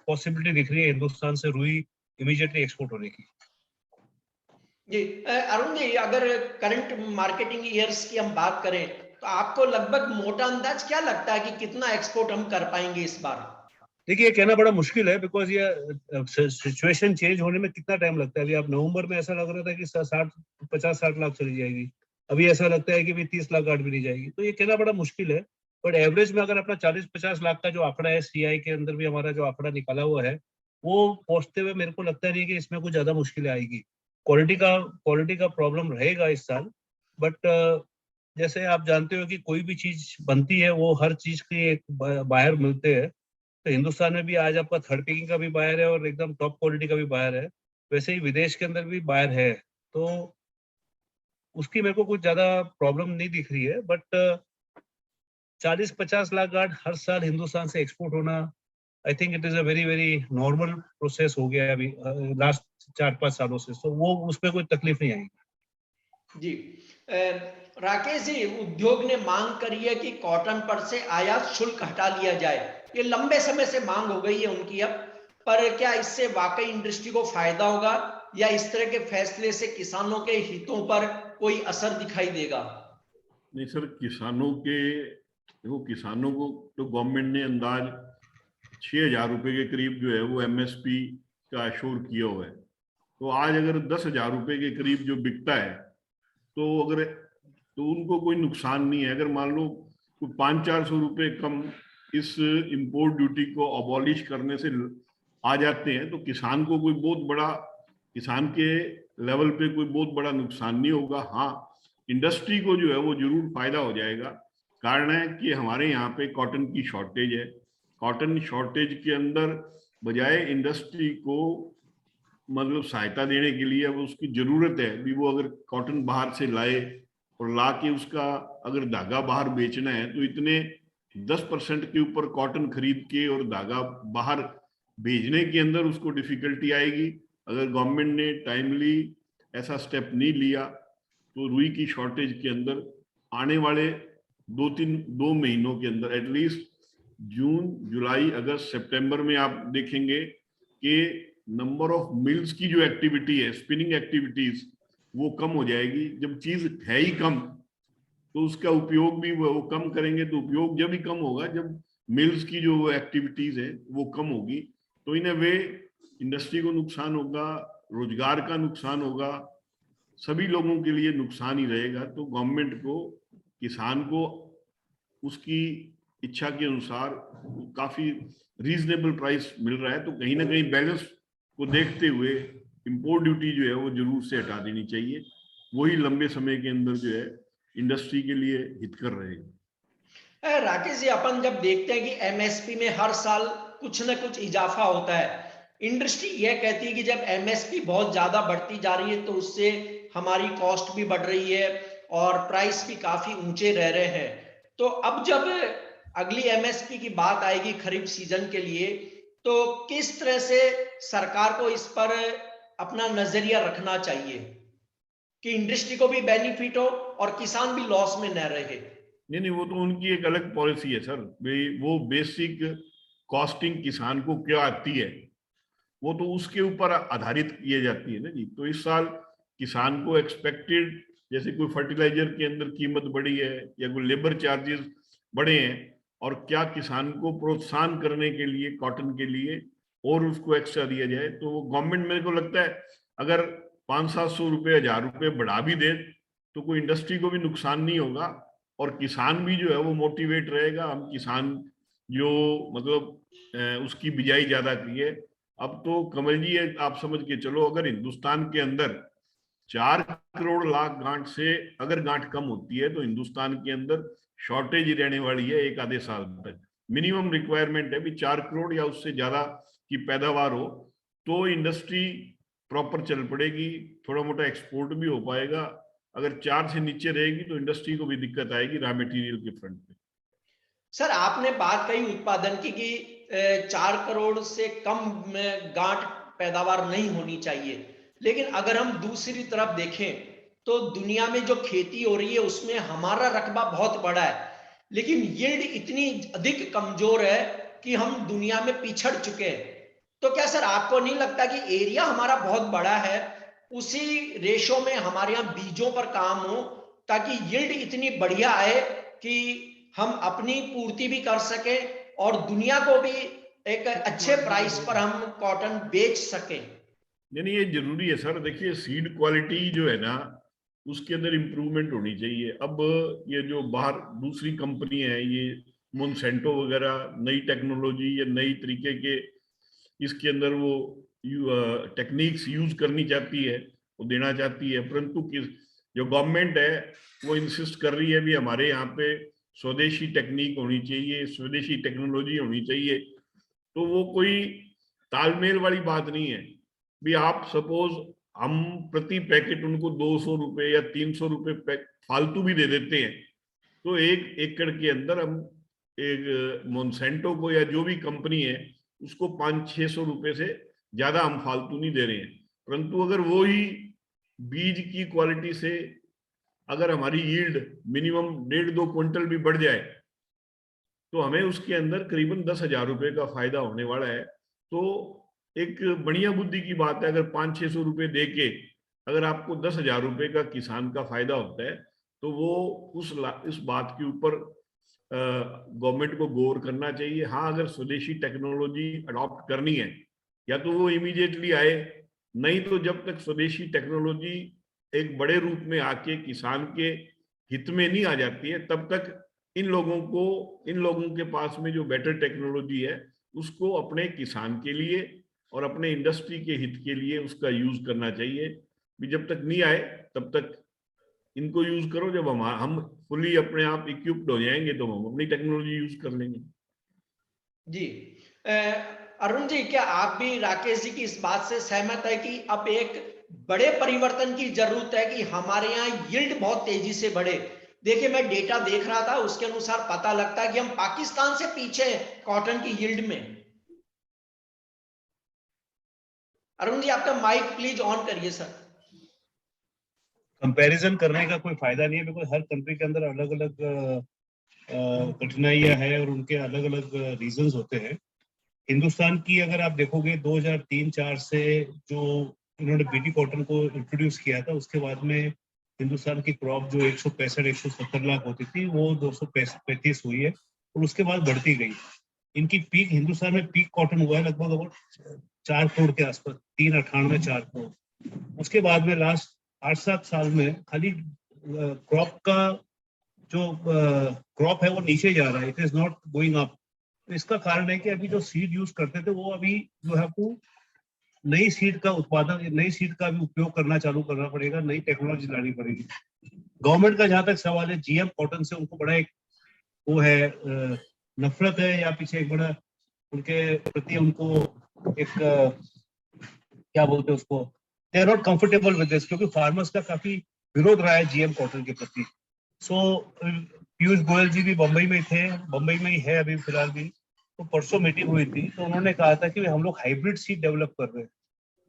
पॉसिबिलिटी दिख रही है हिंदुस्तान से रुई इमीडिएटली एक्सपोर्ट होने की। जी अरुण जी, अगर करंट मार्केटिंग ईयर्स की हम बात करें तो आपको लगभग मोटा अंदाज क्या लगता है कि कितना एक्सपोर्ट हम कर पाएंगे इस बार? देखिए, कहना बड़ा मुश्किल है बिकॉज ये सिचुएशन चेंज होने में कितना टाइम लगता है। अभी आप नवंबर में ऐसा लग रहा था कि 50-60 लाख चली जाएगी, अभी ऐसा लगता है कि भी 30 लाख गाड़ भी नहीं जाएगी। तो ये कहना बड़ा मुश्किल है। बट एवरेज में अगर अपना 40-50 लाख का जो आंकड़ा है, सीआई के अंदर भी हमारा जो आंकड़ा निकाला हुआ है, वो पहुंचते हुए मेरे को लगता नहीं कि इसमें कुछ ज्यादा मुश्किलें आएगी। क्वालिटी का प्रॉब्लम रहेगा इस साल। बट जैसे आप जानते हो कि कोई भी चीज बनती है वो हर चीज के एक बायर मिलते हैं। तो हिंदुस्तान में भी आज आपका थर्ड पिकिंग का भी बायर है और एकदम टॉप क्वालिटी का भी बायर है। वैसे ही विदेश के अंदर भी बायर है। तो उसकी मेरे को कुछ ज्यादा प्रॉब्लम नहीं दिख रही है। बट 40-50 लाख गार्ड हर साल हिंदुस्तान से एक्सपोर्ट होना, I think it is a very very normal process हो गया है अभी लास्ट 4-5 सालों से। तो वो उसमें कोई तकलीफ नहीं आएगी। जी राकेश जी, उद्योग ने मांग करी है कि कॉटन पर से आयात शुल्क हटा लिया जाए। ये लंबे समय से मांग हो गई है उनकी अब, पर क्या इससे वाकई इंडस्ट्री को फायदा होगा या इस तरह के फैसले से किसानों के हितों पर कोई असर दिखाई देगा? नहीं सर, किसानों के देखो, किसानों को तो गवर्नमेंट ने अंदाज 6,000 रुपए के करीब जो है वो एमएसपी का अश्योर किया हुआ है। तो आज अगर 10,000 रुपए के करीब जो बिकता है तो उनको कोई नुकसान नहीं है। अगर मान लो 500-400 रुपए कम इस इंपोर्ट ड्यूटी को अबॉलिश करने से आ जाते हैं तो किसान को कोई बहुत बड़ा, किसान के लेवल पे कोई बहुत बड़ा नुकसान नहीं होगा। हाँ, इंडस्ट्री को जो है वो जरूर फायदा हो जाएगा। कारण है कि हमारे यहाँ पे कॉटन की शॉर्टेज है। कॉटन शॉर्टेज के अंदर बजाय इंडस्ट्री को मतलब सहायता देने के लिए अब उसकी जरूरत है भी, वो अगर कॉटन बाहर से लाए और ला के उसका अगर धागा बाहर बेचना है तो इतने 10% के ऊपर कॉटन खरीद के और धागा बाहर भेजने के अंदर उसको डिफिकल्टी आएगी। अगर गवर्नमेंट ने टाइमली ऐसा स्टेप नहीं लिया तो रुई की शॉर्टेज के अंदर आने वाले 2 महीनों के अंदर एटलीस्ट जून, जुलाई, अगस्त, सितंबर में आप देखेंगे कि नंबर ऑफ मिल्स की जो एक्टिविटी है, स्पिनिंग एक्टिविटीज, वो कम हो जाएगी। जब चीज है ही कम तो उसका उपयोग भी वो कम करेंगे। तो उपयोग जब ही कम होगा जब मिल्स की जो एक्टिविटीज है वो कम होगी। तो इन वे इंडस्ट्री को नुकसान होगा, रोजगार का नुकसान होगा, सभी लोगों के लिए नुकसान ही रहेगा। तो गवर्नमेंट को किसान को उसकी इच्छा के अनुसार काफी रीजनेबल प्राइस मिल रहा है। तो कहीं ना कहीं बैलेंस को देखते हुए इंपोर्ट ड्यूटी जो है वो जरूर से हटा देनी चाहिए। वही लंबे समय के अंदर जो है इंडस्ट्री के लिए हितकर रहेगा। राकेश जी, अपन जब देखते हैं कि एमएसपी में हर साल कुछ न कुछ इजाफा होता है, इंडस्ट्री यह कहती है कि जब एमएसपी बहुत ज्यादा बढ़ती जा रही है तो उससे हमारी कॉस्ट भी बढ़ रही है और प्राइस भी काफी ऊंचे रह रहे हैं। तो अब जब अगली एमएसपी की बात आएगी खरीफ सीजन के लिए, तो किस तरह से सरकार को इस पर अपना नजरिया रखना चाहिए कि इंडस्ट्री को भी बेनिफिट हो और किसान भी लॉस में न रहे? नहीं, वो तो उनकी एक अलग पॉलिसी है सर। वो बेसिक कॉस्टिंग किसान को क्या आती है वो तो उसके ऊपर आधारित किए जाती है ना जी। तो इस साल किसान को एक्सपेक्टेड, जैसे कोई फर्टिलाइजर के अंदर कीमत बढ़ी है या कोई लेबर चार्जेस बढ़े हैं, और क्या किसान को प्रोत्साहन करने के लिए कॉटन के लिए और उसको एक्स्ट्रा दिया जाए। तो वो गवर्नमेंट, मेरे को लगता है अगर 500-700 रुपये, 1000 रुपये बढ़ा भी दे तो कोई इंडस्ट्री को भी नुकसान नहीं होगा और किसान भी जो है वो मोटिवेट रहेगा। हम किसान जो मतलब उसकी बिजाई ज्यादा की है। अब तो कमल जी आप समझ के चलो, अगर हिंदुस्तान के अंदर 4 करोड़ लाख गांठ से अगर गांठ कम होती है तो हिंदुस्तान के अंदर शॉर्टेज ही रहने वाली है एक आधे साल तक। मिनिमम रिक्वायरमेंट है भी 4 करोड़ या उससे ज्यादा की पैदावार हो तो इंडस्ट्री प्रॉपर चल पड़ेगी, थोड़ा मोटा एक्सपोर्ट भी हो पाएगा। अगर 4 से नीचे रहेगी तो इंडस्ट्री को भी दिक्कत आएगी रॉ मटेरियल के फ्रंट पे। सर आपने बात कही उत्पादन की कि 4 करोड़ से कम गांठ पैदावार नहीं होनी चाहिए, लेकिन अगर हम दूसरी तरफ देखें तो दुनिया में जो खेती हो रही है उसमें हमारा रकबा बहुत बड़ा है, लेकिन यील्ड इतनी अधिक कमजोर है कि हम दुनिया में पिछड़ चुके हैं। तो क्या सर आपको नहीं लगता कि एरिया हमारा बहुत बड़ा है, उसी रेशो में हमारे यहाँ बीजों पर काम हो ताकि यील्ड इतनी बढ़िया आए कि हम अपनी पूर्ति भी कर सकें और दुनिया को भी एक अच्छे प्राइस पर हम कॉटन बेच सकें? नहीं, ये जरूरी है सर। देखिए सीड क्वालिटी जो है ना उसके अंदर इम्प्रूवमेंट होनी चाहिए। अब ये जो बाहर दूसरी कंपनी है, ये मोनसेंटो वगैरह नई टेक्नोलॉजी या नई तरीके के इसके अंदर वो टेक्निक्स यूज करनी चाहती है, वो देना चाहती है, परंतु जो गवर्नमेंट है वो इंसिस्ट कर रही है भी हमारे यहाँ पे स्वदेशी टेक्निक होनी चाहिए, स्वदेशी टेक्नोलॉजी होनी चाहिए। तो वो कोई तालमेल वाली बात नहीं है भी आप सपोज हम प्रति पैकेट उनको 200 रुपए या 300 रुपए फालतू भी दे देते हैं तो 1 एकड़ के अंदर हम एक मोनसेंटो को या जो भी कंपनी है उसको 500-600 रुपए से ज्यादा हम फालतू नहीं दे रहे हैं। परंतु अगर वो ही बीज की क्वालिटी से अगर हमारी यील्ड मिनिमम 1.5-2 क्विंटल भी बढ़ जाए तो हमें उसके अंदर करीबन 10,000 रुपए का फायदा होने वाला है। तो एक बढ़िया बुद्धि की बात है, अगर 500-600 रुपए दे के अगर आपको 10,000 रुपए का किसान का फायदा होता है तो वो उस बात के ऊपर गवर्नमेंट को गौर करना चाहिए। हाँ, अगर स्वदेशी टेक्नोलॉजी अडॉप्ट करनी है या तो वो इमीडिएटली आए, नहीं तो जब तक स्वदेशी टेक्नोलॉजी एक बड़े रूप में आके किसान के हित में नहीं आ जाती है तब तक इन लोगों के पास में जो बेटर टेक्नोलॉजी है उसको अपने किसान के लिए और अपने इंडस्ट्री के हित के लिए उसका यूज करना चाहिए। भी जब तक नहीं आए तब तक इनको यूज करो, जब हम फुली अपने आप इक्विप्ड हो जाएंगे तो हम अपनी टेक्नोलॉजी यूज कर लेंगे। जी अरुण जी, क्या आप भी राकेश जी की इस बात से सहमत है कि अब एक बड़े परिवर्तन की जरूरत है कि हमारे यहाँ यील्ड बहुत तेजी से बढ़े? देखिए मैं डेटा देख रहा था, उसके अनुसार पता लगता है कि हम पाकिस्तान से पीछे हैं कॉटन की यील्ड में। अरुण जी आपका माइक प्लीज ऑन करिए सर। कंपैरिजन करने का कोई फायदा नहीं है, बिकॉज हर कंट्री के अंदर अलग अलग कठिनाइयां हैं और उनके अलग अलग रीजंस होते हैं। हिंदुस्तान की अगर आप देखोगे 2003-4 से जो इन्होंने बीटी कॉटन को इंट्रोड्यूस किया था, उसके बाद में हिंदुस्तान की क्रॉप जो 165-170 लाख होती थी वो 235 हुई है और उसके बाद बढ़ती गई। इनकी पीक हिंदुस्तान में पीक कॉटन हुआ है लगभग 4 करोड़ के आसपास, 398-4 करोड़। उसके बाद में लास्ट 8-7 साल में खाली क्रॉप का जो क्रॉप है वो नीचे जा रहा है, it is not going up. इसका कारण है कि अभी जो सीड यूज करते थे वो अभी जो है वो नई सीड का उत्पादन, नई सीड का भी उपयोग करना चालू करना पड़ेगा, नई टेक्नोलॉजी लानी पड़ेगी। गवर्नमेंट का जहां तक सवाल है, जीएम कॉटन से उनको बड़ा एक वो है नफरत है या पीछे एक बड़ा उनके प्रति उनको एक क्या बोलते हैं उसको, they are not comfortable with this, क्योंकि फार्मर्स का काफी विरोध रहा है जीएम कॉटन के प्रति। सो पीयूष गोयल जी भी बम्बई में थे, बम्बई में ही है अभी फिलहाल भी, तो परसों मीटिंग हुई थी तो उन्होंने कहा था कि हम लोग हाइब्रिड सीड डेवलप कर रहे हैं।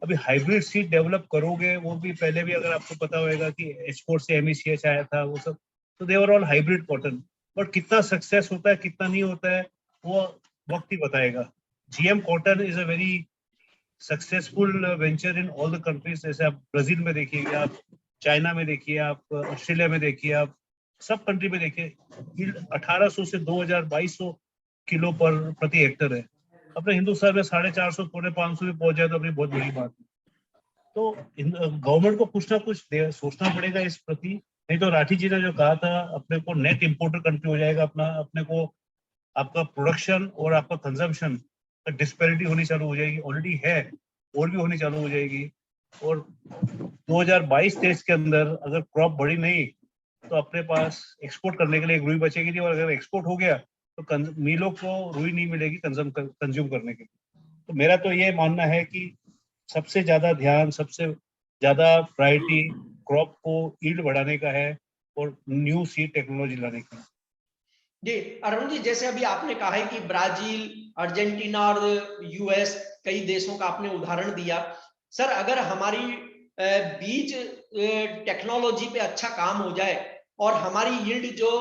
अभी हाइब्रिड सीड डेवलप करोगे, वो भी पहले भी अगर आपको पता होगा कि H4 से MECH आया था वो सब, तो they were all hybrid cotton. But कितना सक्सेस होता है कितना नहीं होता है वो वक्त ही बताएगा। GM cotton is a very successful venture in all the countries. जैसे आप ब्राजील में देखिए, आप चाइना में देखिए, आप ऑस्ट्रेलिया में देखिए, आप सब कंट्री में देखिए यील्ड 1800 से 2200 किलो पर प्रति हेक्टर है। अपने हिंदुस्तान में 450 550 भी पहुंच जाए तो अपनी बहुत बड़ी बात है। तो गवर्नमेंट को कुछ ना कुछ सोचना पड़ेगा इस प्रति, नहीं तो राठी जी ने जो कहा था अपने को नेट इंपोर्टर कंट्री हो जाएगा अपना, अपने को आपका प्रोडक्शन और आपका कंजम्पशन का डिस्पैरिटी होनी चालू हो जाएगी, ऑलरेडी है और भी होनी चालू हो जाएगी। और 2022-23 के अंदर अगर क्रॉप बढ़ी नहीं तो अपने पास एक्सपोर्ट करने के लिए एक रुई बचेगी नहीं, और अगर एक्सपोर्ट हो गया तो मिलों को रुई नहीं मिलेगी कंज्यूम करने के लिए। तो मेरा तो ये मानना है कि सबसे ज्यादा ध्यान, सबसे ज्यादा प्रायोरिटी क्रॉप को यील्ड बढ़ाने का है और न्यू सीड टेक्नोलॉजी लाने का। जी अरुण जी, जैसे अभी आपने कहा है कि ब्राजील, अर्जेंटीना और यूएस कई देशों का आपने उदाहरण दिया। सर अगर हमारी बीज टेक्नोलॉजी पे अच्छा काम हो जाए और हमारी यील्ड जो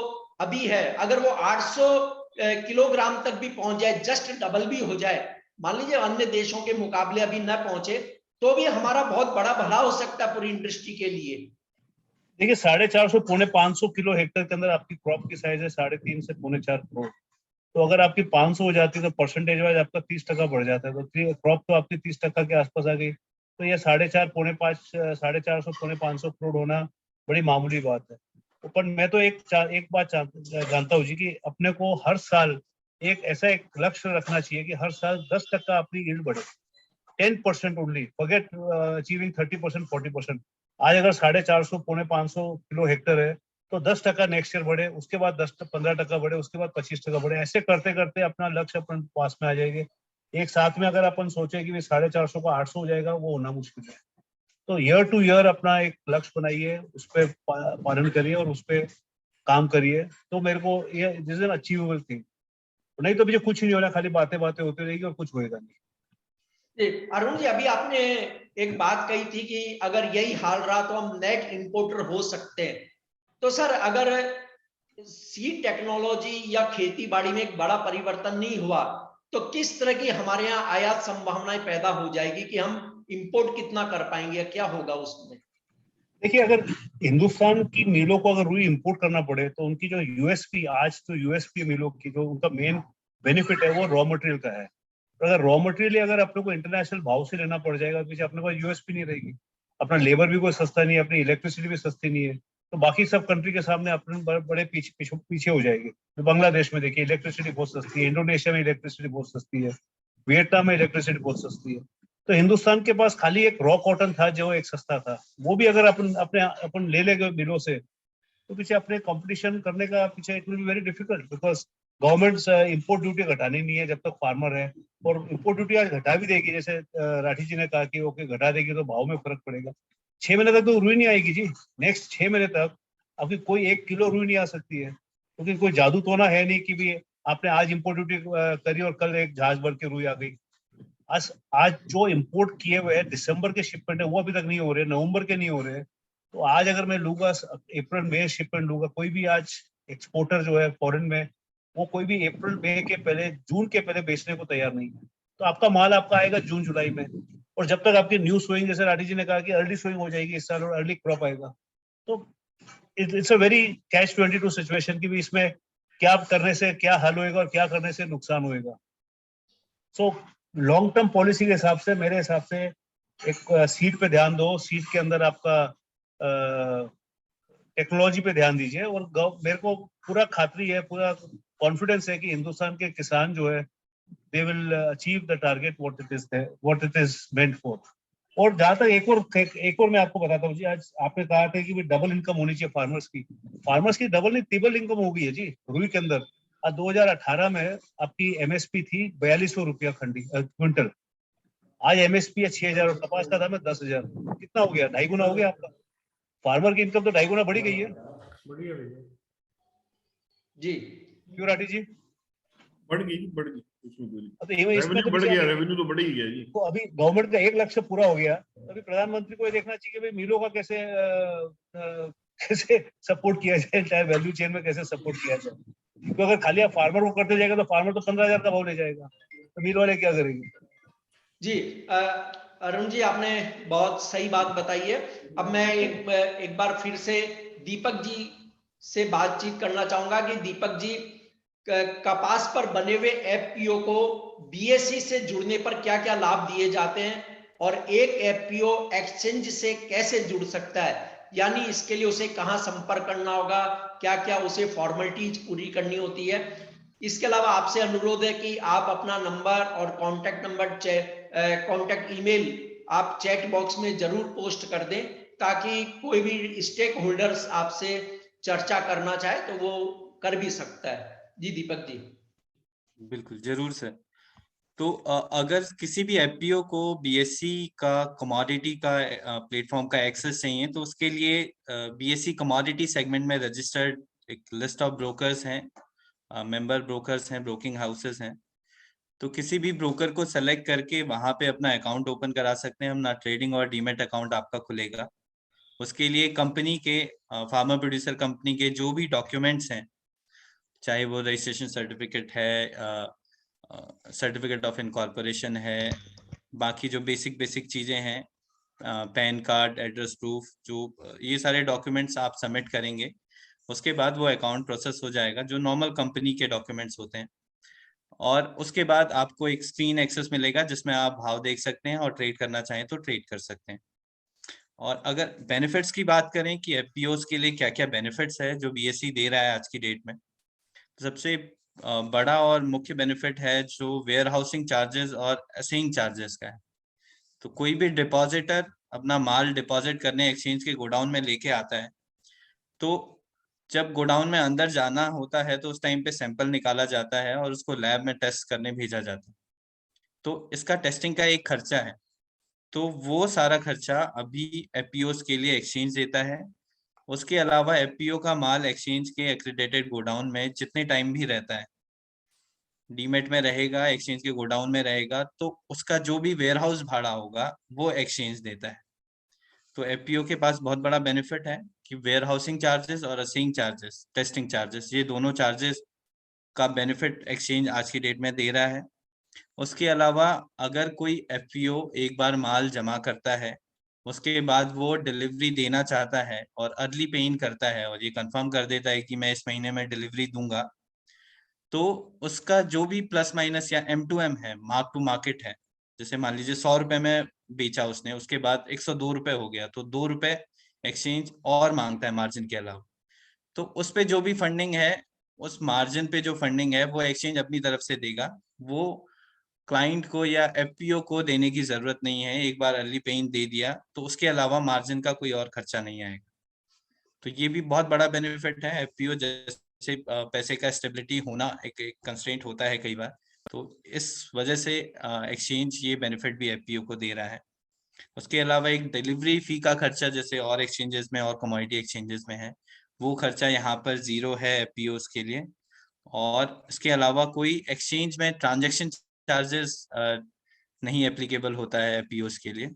अभी है अगर वो 800 किलोग्राम तक भी पहुंच जाए, जस्ट डबल भी हो जाए, मान लीजिए अन्य देशों के मुकाबले अभी न पहुंचे, तो भी हमारा बहुत बड़ा भला हो सकता है पूरी इंडस्ट्री के लिए। देखिए 450 पौने 500 किलो हेक्टर के अंदर आपकी क्रॉप की साइज है 3.5 से पौने 4 करोड़। तो अगर आपकी 500 हो जाती है तो परसेंटेज वाइज आपका 30% बढ़ जाता है, तो क्रॉप तो आपकी 30% के आसपास आ गई। तो ये 4.5 पौने 5 450 पौने 500 करोड़ होना बड़ी मामूली बात है। पर मैं तो एक बात जानता हूँ जी कि अपने को हर साल ऐसा एक लक्ष्य रखना चाहिए कि हर साल 10% अपनी यील्ड बढ़े, 10% ओनली, फॉरगेट अचीविंग 30% 40%। आज अगर 450 पौने 500 किलो हेक्टर है तो 10% नेक्स्ट ईयर बढ़े, उसके बाद 10-15% बढ़े, उसके बाद 25% बढ़े। ऐसे करते करते अपना लक्ष्य अपन पास में आ जाएंगे। एक साथ में अगर अपन सोचे कि 450 का 800 हो जाएगा, वो होना मुश्किल है। तो ईयर टू ईयर अपना एक लक्ष्य बनाइए, उस पर पालन करिए और उस पर काम करिए, तो मेरे को ये दिस इज अचीवेबल थिंग। नहीं तो मुझे कुछ नहीं होना, खाली बातें बातें होती रहेगी और कुछ होएगा नहीं। अरुण जी, अभी आपने एक बात कही थी कि अगर यही हाल रहा तो हम नेट इंपोर्टर हो सकते हैं। तो सर अगर सीड टेक्नोलॉजी या खेती बाड़ी में एक बड़ा परिवर्तन नहीं हुआ तो किस तरह की हमारे यहाँ आयात संभावनाएं पैदा हो जाएगी कि हम इंपोर्ट कितना कर पाएंगे, क्या होगा उसमें? देखिए अगर हिंदुस्तान की मिलों को अगर रुई इंपोर्ट करना पड़े तो उनकी जो यूएसपी, आज तो यूएसपी मिलों की जो उनका मेन बेनिफिट है वो रॉ मटेरियल का है। अगर रॉ मटेरियल अगर अपने को इंटरनेशनल भाव से लेना पड़ जाएगा तो अपने पास यूएसपी नहीं रहेगी, अपना लेबर भी कोई सस्ता नहीं है, अपनी इलेक्ट्रिसिटी भी सस्ती नहीं है, तो बाकी सब कंट्री के सामने अपने बड़े पीछे हो जाएगी। तो बांग्लादेश में देखिए इलेक्ट्रिसिटी बहुत सस्ती है, इंडोनेशिया में इलेक्ट्रिसिटी बहुत सस्ती है, वियतनाम में इलेक्ट्रिसिटी बहुत सस्ती है। तो हिंदुस्तान के पास खाली एक रॉ कॉटन था जो एक सस्ता था, वो भी अगर अपन ले लेंगे मिलों से तो पीछे अपने कंपटीशन करने का पीछे it will be very difficult, because government import duty घटानी नहीं है जब तक फार्मर है, और इंपोर्ट ड्यूटी आज घटा भी देगी, जैसे राठी जी ने कहा कि ओके घटा देगी तो भाव में फर्क पड़ेगा। 6 महीने तक तो रुई नहीं आएगी जी, नेक्स्ट 6 महीने तक आपकी कोई 1 किलो रुई नहीं आ सकती है, क्योंकि कोई जादू तो ना है नहीं कि भी आपने आज इंपोर्ट ड्यूटी करी और कल एक जहाज भर के रुई आ गई। आज जो इंपोर्ट किए हुए हैं दिसंबर के शिपमेंट है वो अभी तक नहीं हो रहे, नवंबर के नहीं हो रहे। तो आज अगर मैं लूंगा अप्रैल मई शिपमेंट लूंगा, कोई भी आज एक्सपोर्टर जो है फॉरेन में वो कोई भी अप्रैल मई के पहले, जून के पहले बेचने को तैयार नहीं है। तो आपका माल आपका आएगा जून जुलाई में, और जब तक आपकी न्यू सोइंग, जैसे राठी जी ने कहा कि अर्ली सोइंग हो जाएगी इस साल और अर्ली क्रॉप आएगा, तो इट्स अ वेरी कैच-22 सिचुएशन की भी इसमें क्या करने से क्या हल होएगा और क्या करने से नुकसान होएगा। सो लॉन्ग टर्म पॉलिसी के हिसाब से, मेरे हिसाब से एक सीड पे ध्यान दो, सीड के अंदर आपका टेक्नोलॉजी पे ध्यान दीजिए, और मेरे को पूरा खातरी है, पूरा कॉन्फिडेंस है कि हिंदुस्तान के किसान जो है they will achieve the target what it is meant for. और जहां तक एक और मैं आपको बताता हूँ जी, आज आपने कहा था कि डबल इनकम होनी चाहिए फार्मर्स की डबल नहीं ट्रिपल इनकम हो गई है जी रुई के अंदर। 2018 में आपकी एमएसपी थी 4200 रुपया क्विंटल, आज एमएसपी है 6000, कपास का दाम है 10,000, कितना हो गया? 2.5 गुना हो गया आपका। फार्मर की इनकम तो 2.5 गुना बढ़ी गई है। बढ़िया भैया जी, क्यों राठी जी? बढ़ गई उसमें कोई तो इसमें तो बढ़ गया, रेवेन्यू तो बढ़ ही गया जी। तो अभी गवर्नमेंट का एक लक्ष्य पूरा हो गया, अभी प्रधानमंत्री को ये देखना चाहिए कि भाई मिलों का कैसे कैसे सपोर्ट किया जाए, चाहे वैल्यू चेन में कैसे सपोर्ट किया जाए, क्योंकि अगर खाली आप फार्मर को करते जाएगा तो फार्मर तो 15,000 का भाव ले जाएगा, तो मिल वाले क्या करेंगे? जी अरुण जी, आपने बहुत सही बात बताई है। अब मैं एक बार फिर से दीपक जी से बातचीत करना चाहूंगा कि दीपक जी, कपास पर बने हुए एफपीओ को बीएसई से जुड़ने पर क्या क्या लाभ दिए जाते हैं और एक एफपीओ एक्सचेंज से कैसे जुड़ सकता है, यानी इसके लिए उसे कहां संपर्क करना होगा, क्या क्या उसे फॉर्मेलिटीज पूरी करनी होती है। इसके अलावा आपसे अनुरोध है कि आप अपना नंबर और कॉन्टैक्ट नंबर, कॉन्टैक्ट ईमेल आप चैट बॉक्स में जरूर पोस्ट कर दें, ताकि कोई भी स्टेक होल्डर्स आपसे चर्चा करना चाहे तो वो कर भी सकता है। जी दीपक जी। बिल्कुल, जरूर सर। तो अगर किसी भी एफपीओ को बीएससी का कमोडिटी का प्लेटफॉर्म का एक्सेस चाहिए, तो उसके लिए बीएससी कमोडिटी सेगमेंट में रजिस्टर्ड एक लिस्ट ऑफ ब्रोकर्स हैं, मेंबर ब्रोकर्स हैं, ब्रोकिंग हाउसेस हैं। तो किसी भी ब्रोकर को सेलेक्ट करके वहां पे अपना अकाउंट ओपन करा सकते हैं। अपना ट्रेडिंग और डीमेट अकाउंट आपका खुलेगा। उसके लिए कंपनी के, फार्मर प्रोड्यूसर कंपनी के जो भी डॉक्यूमेंट्स हैं, चाहे वो रजिस्ट्रेशन सर्टिफिकेट है, सर्टिफिकेट ऑफ इनकॉर्पोरेशन है, बाकी जो बेसिक चीजें हैं, पैन कार्ड, एड्रेस प्रूफ, जो ये सारे डॉक्यूमेंट्स आप सबमिट करेंगे, उसके बाद वो अकाउंट प्रोसेस हो जाएगा, जो नॉर्मल कंपनी के डॉक्यूमेंट्स होते हैं। और उसके बाद आपको एक स्क्रीन एक्सेस मिलेगा जिसमें आप भाव देख सकते हैं और ट्रेड करना चाहें तो ट्रेड कर सकते हैं। और अगर बेनिफिट्स की बात करें कि एफपीओस के लिए क्या क्या बेनिफिट्स है जो बीएसई दे रहा है आज की डेट में, तो सबसे बड़ा और मुख्य बेनिफिट है जो वेयर हाउसिंग चार्जेस और असेइंग चार्जेस का है। तो कोई भी डिपॉजिटर अपना माल डिपॉजिट करने एक्सचेंज के गोडाउन में लेके आता है, तो जब गोडाउन में अंदर जाना होता है तो उस टाइम पे सैंपल निकाला जाता है और उसको लैब में टेस्ट करने भेजा जाता है। तो इसका टेस्टिंग का एक खर्चा है, तो वो सारा खर्चा अभी एफपीओस के लिए एक्सचेंज देता है। उसके अलावा एफपीओ का माल एक्सचेंज के एक्रेडिटेड गोडाउन में जितने टाइम भी रहता है, डीमेट में रहेगा, एक्सचेंज के गोडाउन में रहेगा, तो उसका जो भी वेयरहाउस भाड़ा होगा वो एक्सचेंज देता है। तो एफपीओ के पास बहुत बड़ा बेनिफिट है कि वेयर हाउसिंग चार्जेस और असेइंग चार्जेस, टेस्टिंग चार्जेस, ये दोनों चार्जेस का बेनिफिट एक्सचेंज आज की डेट में दे रहा है। उसके अलावा अगर कोई एफपीओ एक बार माल जमा करता है, उसके बाद वो डिलीवरी देना चाहता है और अर्ली पे इन करता है और ये कंफर्म कर देता है कि मैं इस महीने में डिलीवरी दूंगा, तो उसका जो भी प्लस माइनस या M2M है, मार्क टू मार्केट है, जैसे मान लीजिए 100 रुपए में बेचा उसने, उसके बाद 102 रुपए हो गया, तो 2 रुपए एक्सचेंज और मांगता है मार्जिन के अलावा। तो उस पे जो भी फंडिंग है, उस मार्जिन पे जो फंडिंग है वो एक्सचेंज अपनी तरफ से देगा। वो क्लाइंट को या एफपीओ को देने की जरूरत नहीं है। एक बार अर्ली पे इन दे दिया तो उसके अलावा मार्जिन का कोई और खर्चा नहीं आएगा। तो ये भी बहुत बड़ा बेनिफिट है। एफपीओ जैसे पैसे का स्टेबिलिटी होना एक कंस्ट्रेंट होता है कई बार, तो इस वजह से एक्सचेंज ये बेनिफिट भी एफपीओ को दे रहा है। उसके अलावा एक डिलीवरी फी का खर्चा जैसे और एक्सचेंजेस में और कमोडिटी एक्सचेंजेस में है, वो खर्चा यहाँ पर 0 है एफपीओ के लिए। और इसके अलावा कोई एक्सचेंज में ट्रांजेक्शन चार्जेस नहीं एप्लीकेबल होता है एफपीओ के लिए,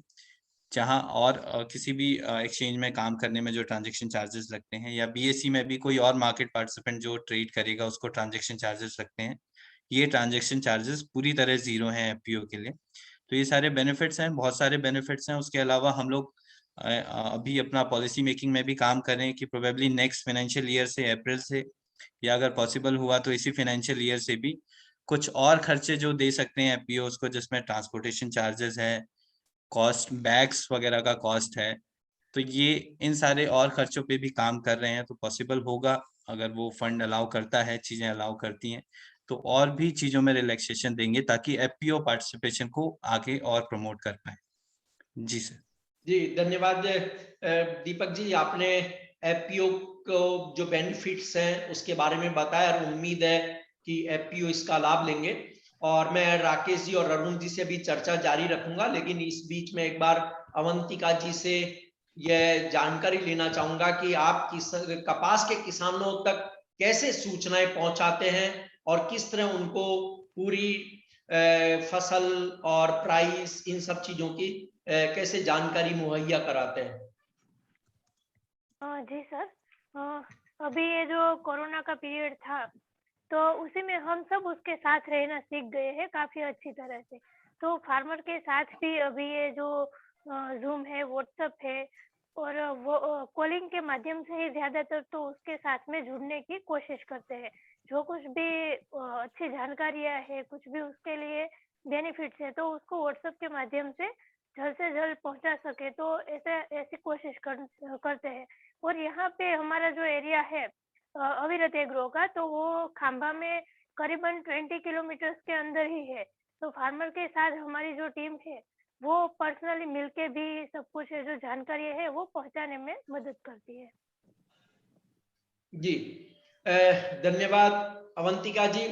जहां और किसी भी एक्सचेंज में काम करने में जो ट्रांजैक्शन चार्जेस लगते हैं, या बीएसई में भी कोई और मार्केट पार्टिसिपेंट जो ट्रेड करेगा उसको ट्रांजैक्शन चार्जेस लगते हैं, ये ट्रांजैक्शन चार्जेस पूरी तरह 0 हैं एफपीओ के लिए। तो ये सारे बेनिफिट्स हैं, बहुत सारे बेनिफिट्स हैं। उसके अलावा हम लोग अभी अपना पॉलिसी मेकिंग में भी काम कर रहे हैं कि प्रोबेबली नेक्स्ट फाइनेंशियल ईयर से, अप्रैल से, या अगर पॉसिबल हुआ तो इसी फाइनेंशियल ईयर से भी कुछ और खर्चे जो दे सकते हैं एफपीओ को, जिसमें ट्रांसपोर्टेशन चार्जेस है, कॉस्ट, बैग्स वगैरह का कॉस्ट है, तो ये इन सारे और खर्चों पे भी काम कर रहे हैं। तो पॉसिबल होगा, अगर वो फंड अलाउ करता है, चीजें अलाउ करती हैं, तो और भी चीजों में रिलैक्सेशन देंगे ताकि एफपीओ पार्टिसिपेशन को आगे और प्रमोट कर पाए। जी सर। जी धन्यवाद दीपक जी, आपने एफपीओ को जो बेनिफिट्स हैं उसके बारे में बताया और उम्मीद है कि एफपीओ इसका लाभ लेंगे। और मैं राकेश जी और अरुण जी से भी चर्चा जारी रखूंगा, लेकिन इस बीच में एक बार अवंतिका जी से यह जानकारी लेना चाहूंगा कि आप कपास के किसानों तक कैसे सूचनाएं पहुंचाते हैं और किस तरह उनको पूरी फसल और प्राइस, इन सब चीजों की कैसे जानकारी मुहैया कराते हैं। जी सर, अभी ये जो कोरोना का पीरियड था तो उसी में हम सब उसके साथ रहना सीख गए हैं काफी अच्छी तरह से। तो फार्मर के साथ भी अभी ये जो जूम है, व्हाट्सएप है, और वो कॉलिंग के माध्यम से ही ज्यादातर तो उसके साथ में जुड़ने की कोशिश करते हैं। जो कुछ भी अच्छी जानकारियां है, कुछ भी उसके लिए बेनिफिट्स है, तो उसको व्हाट्सएप के माध्यम से जल्द पहुंचा सके, तो ऐसी कोशिश करते हैं। और यहाँ पे हमारा जो एरिया है अविरत एग्रो का, तो वो खांबा में करीबन 20 किलोमीटर के अंदर ही है। तो फार्मर के साथ हमारी जो टीम है वो पर्सनली मिलके भी सब कुछ जो जानकारी है वो पहुंचाने में मदद करती है। जी धन्यवाद अवंतिका जी।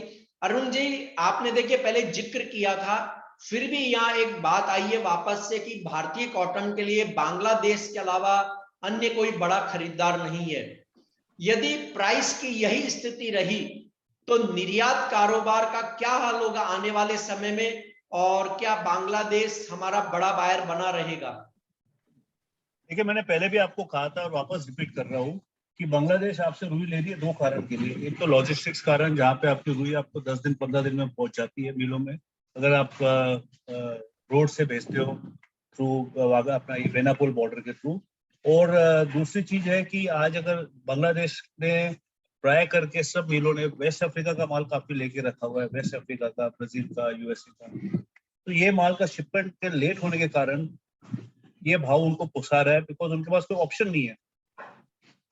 अरुण जी, आपने देखिए पहले जिक्र किया था, फिर भी यहाँ एक बात आई है वापस से कि भारतीय कॉटन के लिए बांग्लादेश के अलावा अन्य कोई बड़ा खरीदार नहीं है। यदि प्राइस की यही स्थिति रही तो निर्यात कारोबार का क्या हाल होगा आने वाले समय में, और क्या बांग्लादेश हमारा बड़ा बायर बना रहेगा? देखिए, मैंने पहले भी आपको कहा था और वापस रिपीट कर रहा हूँ कि बांग्लादेश आपसे रुई ले रही है दो कारण के लिए। एक तो लॉजिस्टिक्स कारण, जहाँ पे आपकी रुई आपको 10 दिन 15 दिन में पहुंच जाती है मिलों में, अगर आप रोड से भेजते हो थ्रू अपना ये बेनापोल बॉर्डर के थ्रू। और दूसरी चीज है कि आज अगर बांग्लादेश ने ट्राई करके सब मिलों ने वेस्ट अफ्रीका का माल काफी लेके रखा हुआ है, वेस्ट अफ्रीका का, ब्राजील का, यूएसए का, तो ये माल का शिपमेंट के लेट होने के कारण ये भाव उनको पुसा रहा है, बिकॉज उनके पास कोई ऑप्शन नहीं है।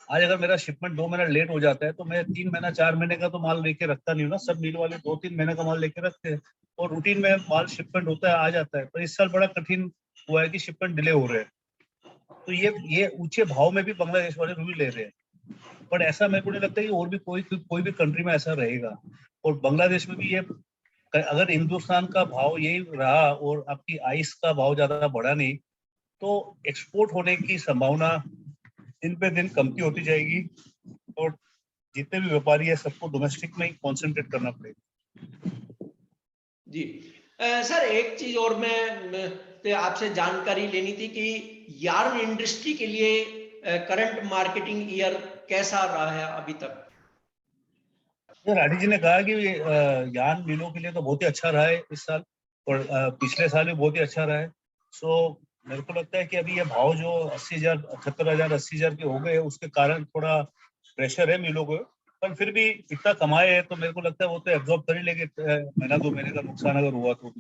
आज अगर मेरा शिपमेंट 2 महीना लेट हो जाता है तो मैं 3 महीना 4 महीने का तो माल लेके रखता नहीं हूँ ना। सब मिल वाले 2-3 महीने का माल लेके रखते हैं और रूटीन में माल शिपमेंट होता है, आ जाता है। पर इस साल बड़ा कठिन हुआ है कि शिपमेंट डिले हो रहे हैं, तो ये ऊंचे भाव में भी बांग्लादेश वाले रुई ले रहे हैं। पर ऐसा मेरे को नहीं लगता कि और भी कोई भी कंट्री में ऐसा रहेगा। और बांग्लादेश में भी ये, अगर हिंदुस्तान का भाव यही रहा और आपकी आइस का भाव ज्यादा बढ़ा नहीं, तो एक्सपोर्ट होने की संभावना दिन पे दिन कमती होती जाएगी और जितने भी व्यापारी है सबको डोमेस्टिक में ही कॉन्सेंट्रेट करना पड़ेगा। जी सर, एक चीज और मैं आपसे जानकारी लेनी थी कि यार्न इंडस्ट्री के लिए करंट मार्केटिंग ईयर कैसा रहा है अभी तक? राठी जी ने कहा कि यार्न मिलों के लिए तो बहुत ही अच्छा रहा है इस साल, और पिछले साल भी बहुत ही अच्छा रहा है। सो मेरे को लगता है कि अभी ये भाव जो 80,000, 78,000, 80,000 के हो गए, उसके कारण थोड़ा प्रेशर है मिलों को। पर फिर भी इतना कमाए है तो मेरे को लगता है वो तो एब्जॉर्ब कर ही लेंगे, महीना 2 महीने का नुकसान अगर हुआ तो।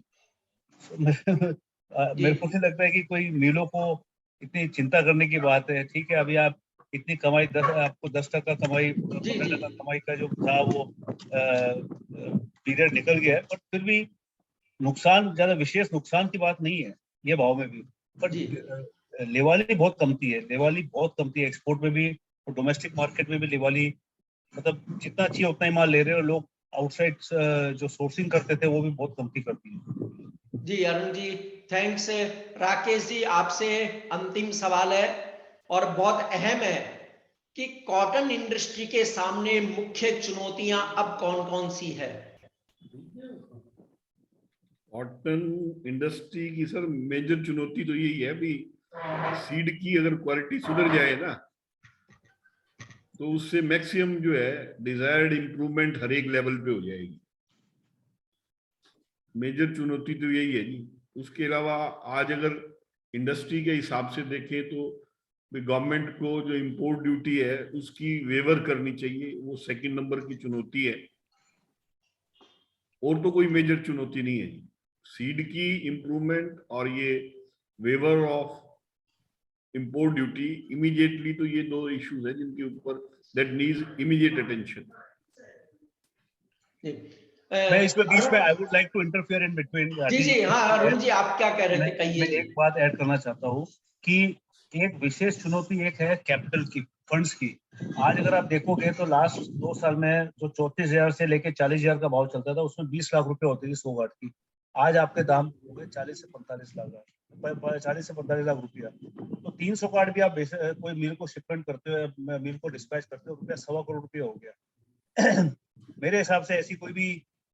मेरे को नहीं लगता है कि कोई मिलों को इतनी चिंता करने की बात है। ठीक है, अभी आप इतनी कमाई आपको 10% कमाई, 15% कमाई का जो था वो पीरियड निकल गया है, बट फिर भी नुकसान ज्यादा विशेष नुकसान की बात नहीं है ये भाव में भी। पर लेवाली बहुत कमती है, लेवाली बहुत कमती है एक्सपोर्ट में भी और डोमेस्टिक मार्केट में भी। लेवाली मतलब जितना चाहिए उतना ही माल ले रहे हैं, और लोग आउटसाइड जो सोर्सिंग करते थे वो भी बहुत कमती करती है। जी अरुण जी, थैंक्स। राकेश जी, आपसे अंतिम सवाल है और बहुत अहम है कि कॉटन इंडस्ट्री के सामने मुख्य चुनौतियां अब कौन कौन सी है? कॉटन इंडस्ट्री की सर मेजर चुनौती तो यही है भी, सीड की अगर क्वालिटी सुधर जाए ना तो उससे मैक्सिमम जो है डिजायर्ड इंप्रूवमेंट हर एक लेवल पे हो जाएगी। मेजर चुनौती तो यही है जी। उसके अलावा आज अगर इंडस्ट्री के हिसाब से देखें तो गवर्नमेंट को जो इंपोर्ट ड्यूटी है उसकी वेवर करनी चाहिए, वो सेकंड नंबर की चुनौती है। और तो कोई मेजर चुनौती नहीं है। सीड की इंप्रूवमेंट और ये waiver of import duty immediately, तो ये दो इश्यूज है जिनके ऊपर दैट नीड्स इमीडिएट अटेंशन। मैं इसमें बीच में I would like to interfere in between. जी हाँ अरुण जी, आप क्या कह रहे थे, कहिए। मैं एक बात ऐड करना चाहता हूँ कि एक विशेष चुनौती एक है कैपिटल की, फंड्स की। आज अगर आप देखोगे तो लास्ट 2 साल में जो 34,000 से लेके 40,000 का भाव चलता था उसमें 20 लाख रुपए होती थी 100 गांठ की। आज आपके दाम हो गए 40 से 45 लाख, 40 से 45 लाख रुपया। तो 300 गांठ भी आप कोई मिल को शिपमेंट करते हो, मिल को डिस्पैच करते हो, रुपया 1.25 करोड़ रुपया हो गया। मेरे हिसाब से ऐसी कोई भी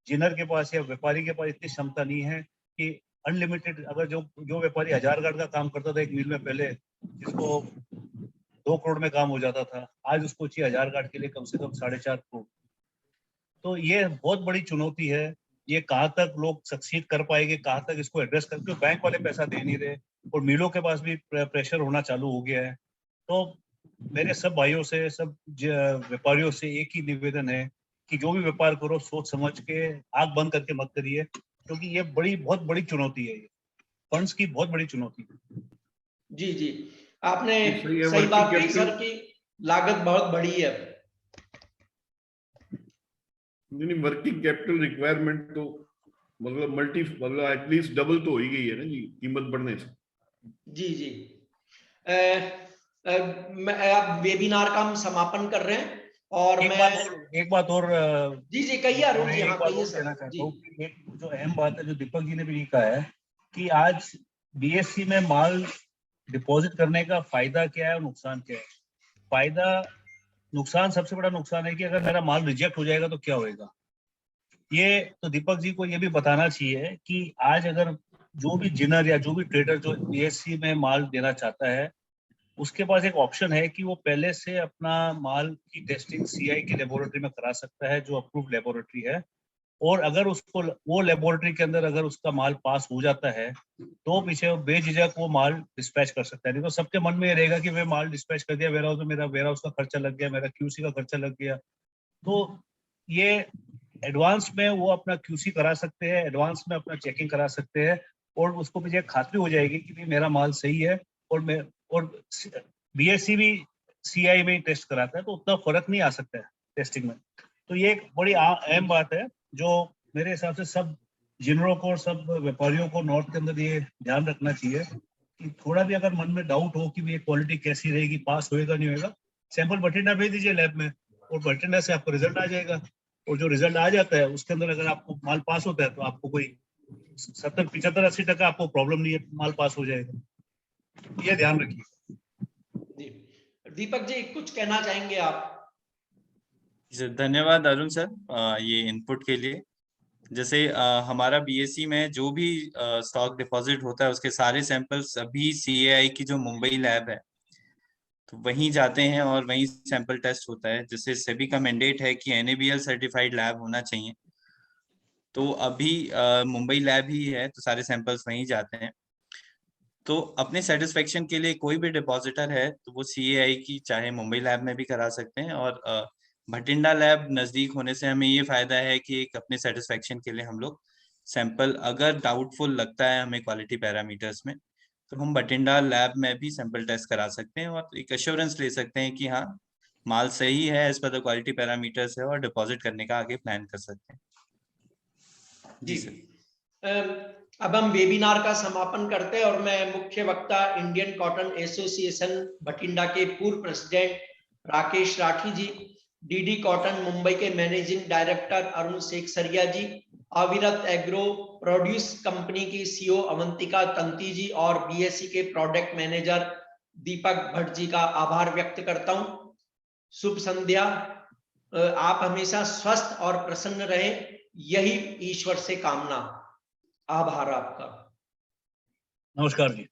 जिनर के पास या व्यापारी के पास इतनी क्षमता नहीं है कि अनलिमिटेड, अगर जो व्यापारी 1000 गांठ का काम करता था एक मिल में पहले, जिसको 2 करोड़ में काम हो जाता था, आज उसको चाहिए 1000 गांठ के लिए कम से कम 4.5 करोड़। तो ये बहुत बड़ी चुनौती है। ये कहाँ तक लोग सक्सीड कर पाएंगे, कहाँ तक इसको एड्रेस करके, बैंक वाले पैसा दे नहीं रहे और मिलों के पास भी प्रेशर होना चालू हो गया है। तो मेरे सब भाइयों से, सब व्यापारियों से एक ही निवेदन है कि जो भी व्यापार करो सोच समझ के, आंख बंद करके मत करिए, क्योंकि ये बहुत बड़ी चुनौती है, ये फंड्स की बहुत बड़ी चुनौती है। जी जी, आपने सही सही बात कही capital- सर, की लागत बहुत बड़ी है। नहीं, वर्किंग कैपिटल रिक्वायरमेंट तो मतलब एटलीस्ट डबल तो हो ही गई है ना जी, कीमत बढ़ने से। जी जी, अब वेबिनार का हम समापन कर रहे हैं और एक बात और जी जी कहिए अरुण जी। हाँ कहिए सर। कहना चाहता हूँ कि एक जो अहम बात है, जो दीपक जी ने भी कहा है कि आज बीएससी में माल डिपॉजिट करने का फायदा क्या है और नुकसान क्या है। फायदा, नुकसान, सबसे बड़ा नुकसान है कि अगर मेरा माल रिजेक्ट हो जाएगा तो क्या होएगा। ये तो दीपक जी को ये भी बताना चाहिए कि आज अगर जो भी जिनर या जो भी ट्रेडर जो बीएससी में माल देना चाहता है, उसके पास एक ऑप्शन है कि वो पहले से अपना माल की टेस्टिंग सीआई की लेबोरेटरी में करा सकता है, जो अप्रूव्ड लेबोरेटरी है। और अगर उसको वो लेबोरेटरी के अंदर अगर उसका माल पास हो जाता है तो पीछे बेझिझक वो माल डिस्पैच कर सकता है। नहीं तो सबके मन में ये रहेगा कि मैं माल डिस्पैच कर दिया वेयर हाउस में, मेरा वेयर हाउस का खर्चा लग गया, मेरा क्यूसी का खर्चा लग गया। तो ये एडवांस में वो अपना क्यूसी करा सकते हैं, एडवांस में अपना चेकिंग करा सकते हैं, और उसको पीछे खातरी हो जाएगी कि भाई मेरा माल सही है। और बीएससी भी सीआई में टेस्ट कराता है, तो उतना फर्क नहीं आ सकता है टेस्टिंग में। तो ये एक बड़ी अहम बात है जो मेरे हिसाब से सब जिनरों को, सब व्यापारियों को नॉर्थ के अंदर ये ध्यान रखना चाहिए कि थोड़ा भी अगर मन में डाउट हो कि ये क्वालिटी कैसी रहेगी, पास होएगा नहीं होएगा, सैंपल बठिंडा भेज दीजिए लैब में, और बठिंडा से आपको रिजल्ट आ जाएगा। और जो रिजल्ट आ जाता है उसके अंदर अगर आपको माल पास होता है तो आपको कोई 70, 75, 80% आपको प्रॉब्लम नहीं है, माल पास हो जाएगा। ये ध्यान रखिए। जी, दीपक जी कुछ कहना चाहेंगे आप? धन्यवाद अरुण सर ये इनपुट के लिए। जैसे हमारा बीएससी में जो भी स्टॉक डिपॉजिट होता है उसके सारे सैंपल्स अभी सीएआई की जो मुंबई लैब है तो वहीं जाते हैं और वहीं सैंपल टेस्ट होता है। जैसे सेबी का मैंडेट है कि एनएबीएल सर्टिफाइड लैब होना चाहिए, तो अभी मुंबई लैब ही है तो सारे सैंपल्स वहीं जाते हैं। तो अपने सेटिस्फेक्शन के लिए कोई भी डिपॉजिटर है तो वो सीएआई की चाहे मुंबई लैब में भी करा सकते हैं, और भटिंडा लैब नजदीक होने से हमें ये फायदा है कि एक अपने सेटिस्फेक्शन के लिए हम लोग सैंपल अगर डाउटफुल लगता है हमें क्वालिटी पैरामीटर्स में तो हम भटिंडा लैब में भी सैंपल टेस्ट करा सकते हैं और एक एश्योरेंस ले सकते हैं कि हाँ माल सही है as per the quality parameters है, और डिपॉजिट करने का आगे प्लान कर सकते हैं। जी अब हम वेबिनार का समापन करते हैं और मैं मुख्य वक्ता इंडियन कॉटन एसोसिएशन भटिंडा के पूर्व प्रेसिडेंट राकेश राठी जी, डीडी कॉटन मुंबई के मैनेजिंग डायरेक्टर अरुण सेखसरिया जी, अविरत एग्रो प्रोड्यूस कंपनी की सीईओ अवंतिका तंती जी और बीएससी के प्रोडक्ट मैनेजर दीपक भट्ट जी का आभार व्यक्त करता हूं। शुभ संध्या। आप हमेशा स्वस्थ और प्रसन्न रहें, यही ईश्वर से कामना। आभार आपका। नमस्कार जी।